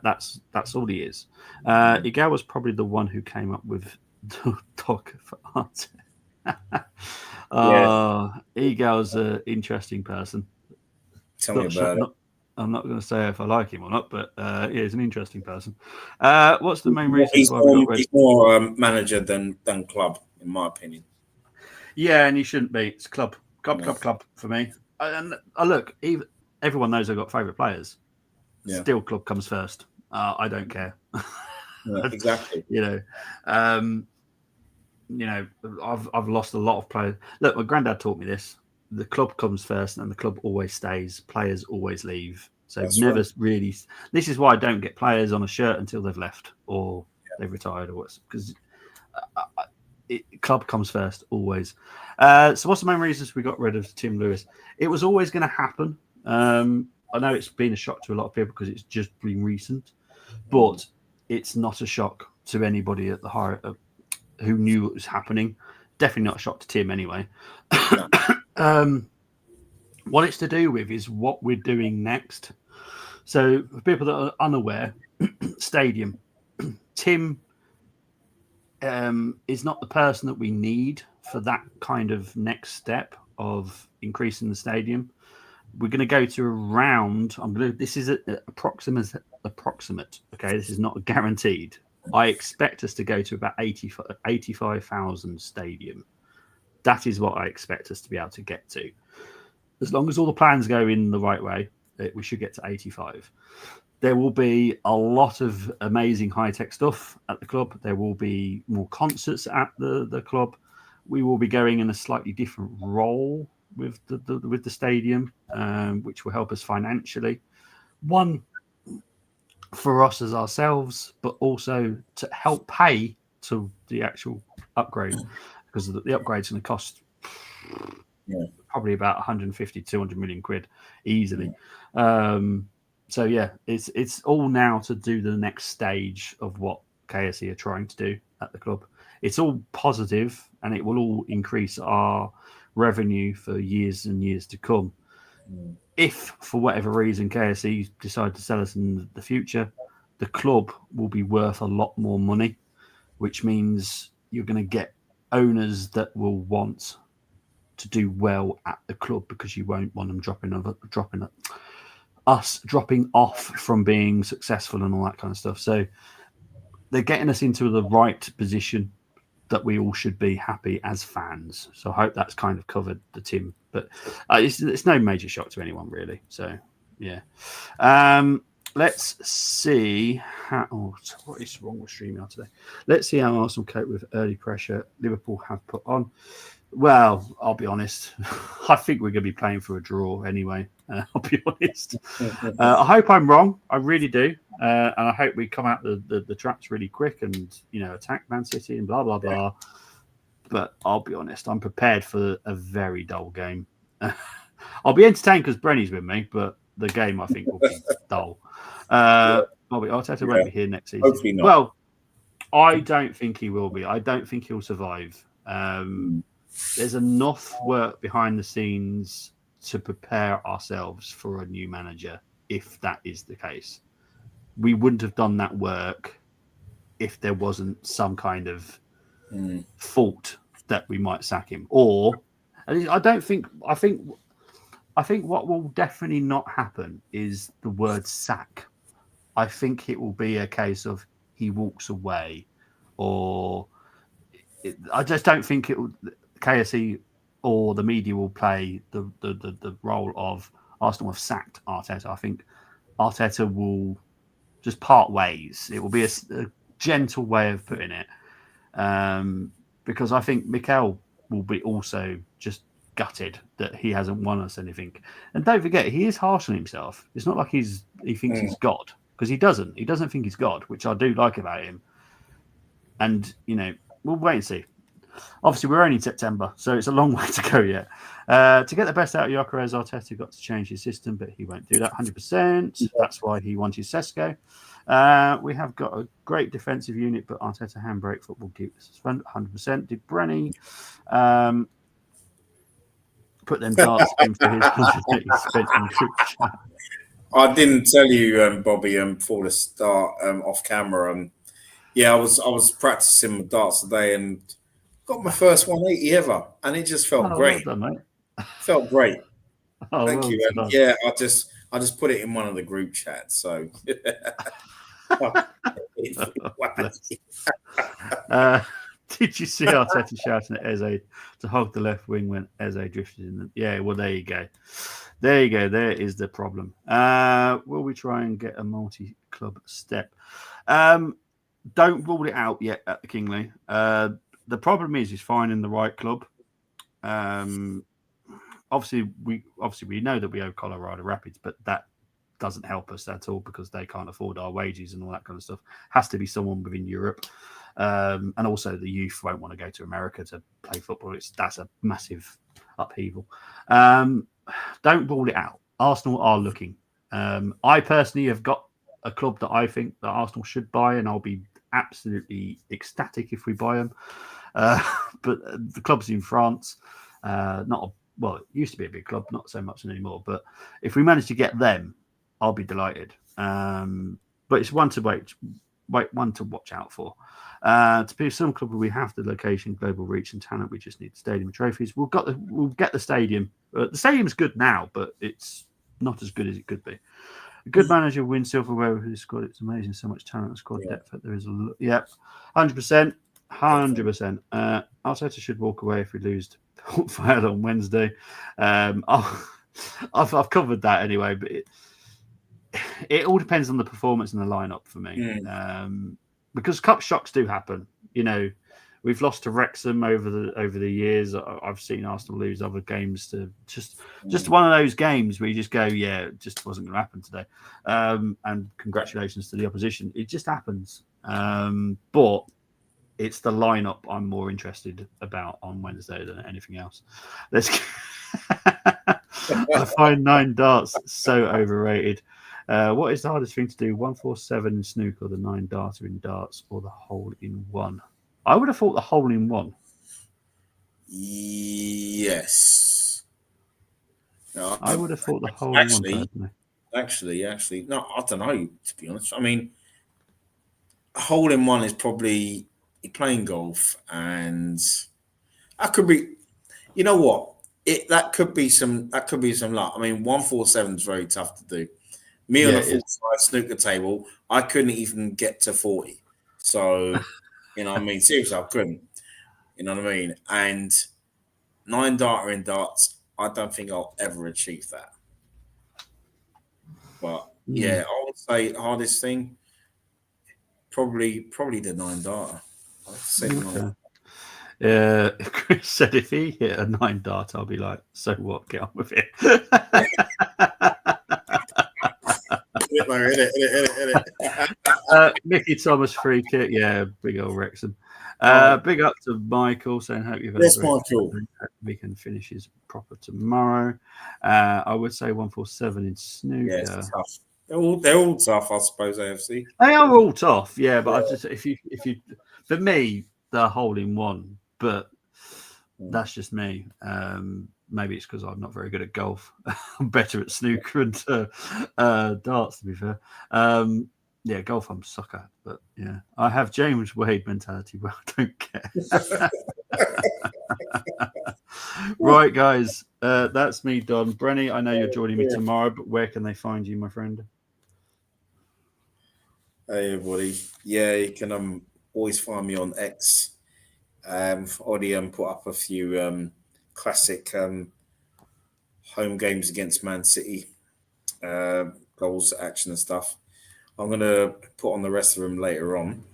That's all he is. Igao was probably the one who came up with the dog for art. Igao's an interesting person. Tell me about it. I'm not going to say if I like him or not, but he's an interesting person. What's the main reason? He's more manager than club, in my opinion. Yeah, and he shouldn't be. It's club for me. And look, everyone knows I've got favourite players. Yeah. Still, club comes first. I don't care. Yeah, exactly. I've lost a lot of players. Look, my granddad taught me this. The club comes first and the club always stays. Players always leave. So that's never really. This is why I don't get players on a shirt until they've left or they've retired or what's because club comes first always. So what's the main reasons we got rid of Tim Lewis? It was always going to happen. I know it's been a shock to a lot of people because it's just been recent, but it's not a shock to anybody at the higher who knew it was happening. Definitely not a shock to Tim anyway. What it's to do with is what we're doing next. So for people that are unaware, stadium, Tim is not the person that we need for that kind of next step of increasing the stadium. We're going to go to around. This is approximate. Okay, this is not guaranteed. I expect us to go to about 85,000 stadium. That is what I expect us to be able to get to. As long as all the plans go in the right way, we should get to 85. There will be a lot of amazing high-tech stuff at the club. There will be more concerts at the club. We will be going in a slightly different role with the stadium, which will help us financially. One, for us as ourselves, but also to help pay to the actual upgrade, because the upgrade's going to cost probably about 150, 200 million quid easily. So yeah, it's all now to do the next stage of what KSE are trying to do at the club. It's all positive, and it will all increase our revenue for years and years to come. If for whatever reason KSE decide to sell us in the future, the club will be worth a lot more money, which means you're going to get owners that will want to do well at the club because you won't want them dropping off from being successful and all that kind of stuff. So they're getting us into the right position that we all should be happy as fans. So I hope that's kind of covered the Tim, but it's no major shock to anyone really. So yeah. Let's see what is wrong with StreamYard today. Let's see how Arsenal cope with early pressure Liverpool have put on. Well, I'll be honest. I think we're going to be playing for a draw anyway. I'll be honest. I hope I'm wrong. I really do. And I hope we come out the traps really quick and, attack Man City and blah, blah, blah. But I'll be honest. I'm prepared for a very dull game. I'll be entertained because Brenny's with me, but the game, I think, will be dull. Arteta won't be here next season. Hopefully not. Well, I don't think he will be. I don't think he'll survive. There's enough work behind the scenes to prepare ourselves for a new manager if that is the case. We wouldn't have done that work if there wasn't some kind of fault that we might sack him. Or I think what will definitely not happen is the word sack. I think it will be a case of he walks away, or I just don't think it will. KSE or the media will play the role of Arsenal have sacked Arteta. I think Arteta will just part ways. It will be a gentle way of putting it, because I think Mikel will be also just gutted that he hasn't won us anything. And don't forget, he is harsh on himself. It's not like he thinks he's God, because he doesn't. He doesn't think he's God, which I do like about him. and we'll wait and see. Obviously, we're only in September, so it's a long way to go yet. To get the best out of Gyökeres, Arteta got to change his system, but he won't do that 100%. That's why he wanted Sesko. We have got a great defensive unit, but Arteta handbrake football keeps 100%. Did Brenny put them darts in for his 100 that he spent in group chat? I didn't tell you, Bobby, before the start, off camera. Yeah, I was practicing my darts today and got my first 180 ever, and it just felt great. Well done, mate. Felt great. Thank well you. done. Yeah, I just put it in one of the group chats. So. Did you see Arteta shouting at Eze to hog the left wing when Eze drifted in? Yeah, well, there you go. There you go. There is the problem. Will we try and get a multi-club step? Don't rule it out yet at the Kingley. The problem is finding the right club. Obviously, we know that we owe Colorado Rapids, but that doesn't help us at all because they can't afford our wages and all that kind of stuff. Has to be someone within Europe. And also the youth won't want to go to America to play football. That's a massive upheaval. Don't rule it out. Arsenal are looking. I personally have got a club that I think that Arsenal should buy, and I'll be absolutely ecstatic if we buy them. But the club's in France. It used to be a big club, not so much anymore. But if we manage to get them, I'll be delighted. But it's one to one to watch out for. To be some club where we have the location, global reach, and talent, we just need stadium trophies. We'll get the stadium. The stadium's good now, but it's not as good as it could be. A good manager wins silverware with his squad. It's amazing, so much talent and squad depth. There is 100%. Arteta should walk away if we lose to Port Vale on Wednesday. I've covered that anyway, but it all depends on the performance and the lineup for me. Because cup shocks do happen. We've lost to Wrexham over the years. I've seen Arsenal lose other games to just one of those games where you just go, yeah, it just wasn't going to happen today. And congratulations to the opposition. It just happens. But it's the lineup I'm more interested about on Wednesday than anything else. I find 9 darts so overrated. What is the hardest thing to do? 147 in snooker, the 9 darter in darts, or the hole in one? I would have thought the hole in one. Yes. No, I would have thought the hole in one. Personally. Actually, no, I don't know. To be honest, I mean, a hole in one is probably playing golf, and that could be. You know what? That could be some luck. I mean, 147 is very tough to do. Me on a full-size snooker table, I couldn't even get to 40. So, you know what I mean? Seriously, I couldn't. You know what I mean? And 9 darter in darts, I don't think I'll ever achieve that. But, yeah, I would say hardest thing, probably the 9 darter. If Chris said if he hit a 9 dart, I'll be like, so what? Get on with it. Mickey Thomas free kick, big old Wrexham. Big up to Michael saying hope you've had Michael. We can finish his proper tomorrow. I would say 147 in snooker. Yeah, it's tough. They're all tough, I suppose. AFC. They are all tough, but I just if you for me the hole in one, but that's just me. Maybe it's because I'm not very good at golf. I'm better at snooker and darts, to be fair. Golf I'm a sucker at, but I have James Wade mentality. Well, I don't care. Right, guys, that's me done. Brenny, I know you're joining me tomorrow, but where can they find you, my friend? Hey, everybody. Yeah, you can always find me on X. Already put up a few classic home games against Man City, goals, action and stuff. I'm going to put on the rest of them later on.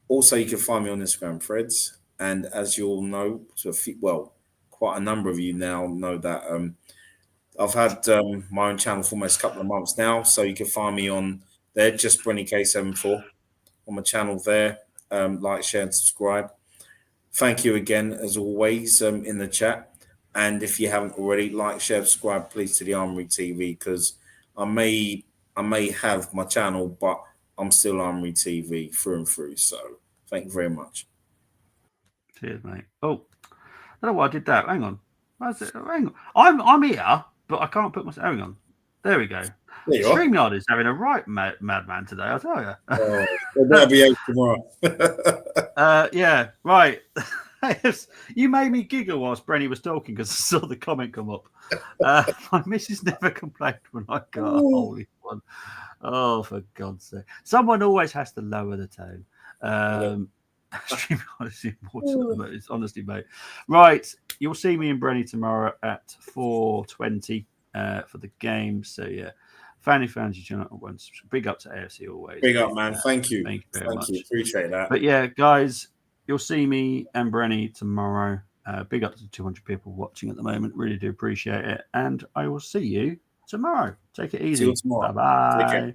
Also, you can find me on Instagram threads. And as you all know, quite a number of you now know that I've had my own channel for almost a couple of months now. So you can find me on there, just Brenny K74 on my channel there. like, share, and subscribe. Thank you again, as always, in the chat. And if you haven't already, like, share, subscribe, please, to the Armory TV, because I may have my channel, but I'm still Armory TV through and through. So thank you very much. Cheers, mate. Oh, I don't know why I did that. Hang on. Where's it? Hang on. I'm here, but I can't put myself. Hang on. There we go. There you are. StreamYard is having a right madman today, I tell you. Oh, it better be out tomorrow. Yeah, right. You made me giggle whilst Brenny was talking because I saw the comment come up. My missus never complained when I got a holy one. Oh, for God's sake. Someone always has to lower the tone. StreamYard is important. It's honestly, mate. Right. You'll see me and Brenny tomorrow at 4:20 for the game. So, yeah. Fanny fans, once. Big up to AFC always. Big up, man. Thank you. Thank you very much. Appreciate that. But yeah, guys, you'll see me and Brenny tomorrow. Big up to 200 people watching at the moment. Really do appreciate it. And I will see you tomorrow. Take it easy. See you tomorrow. Bye-bye.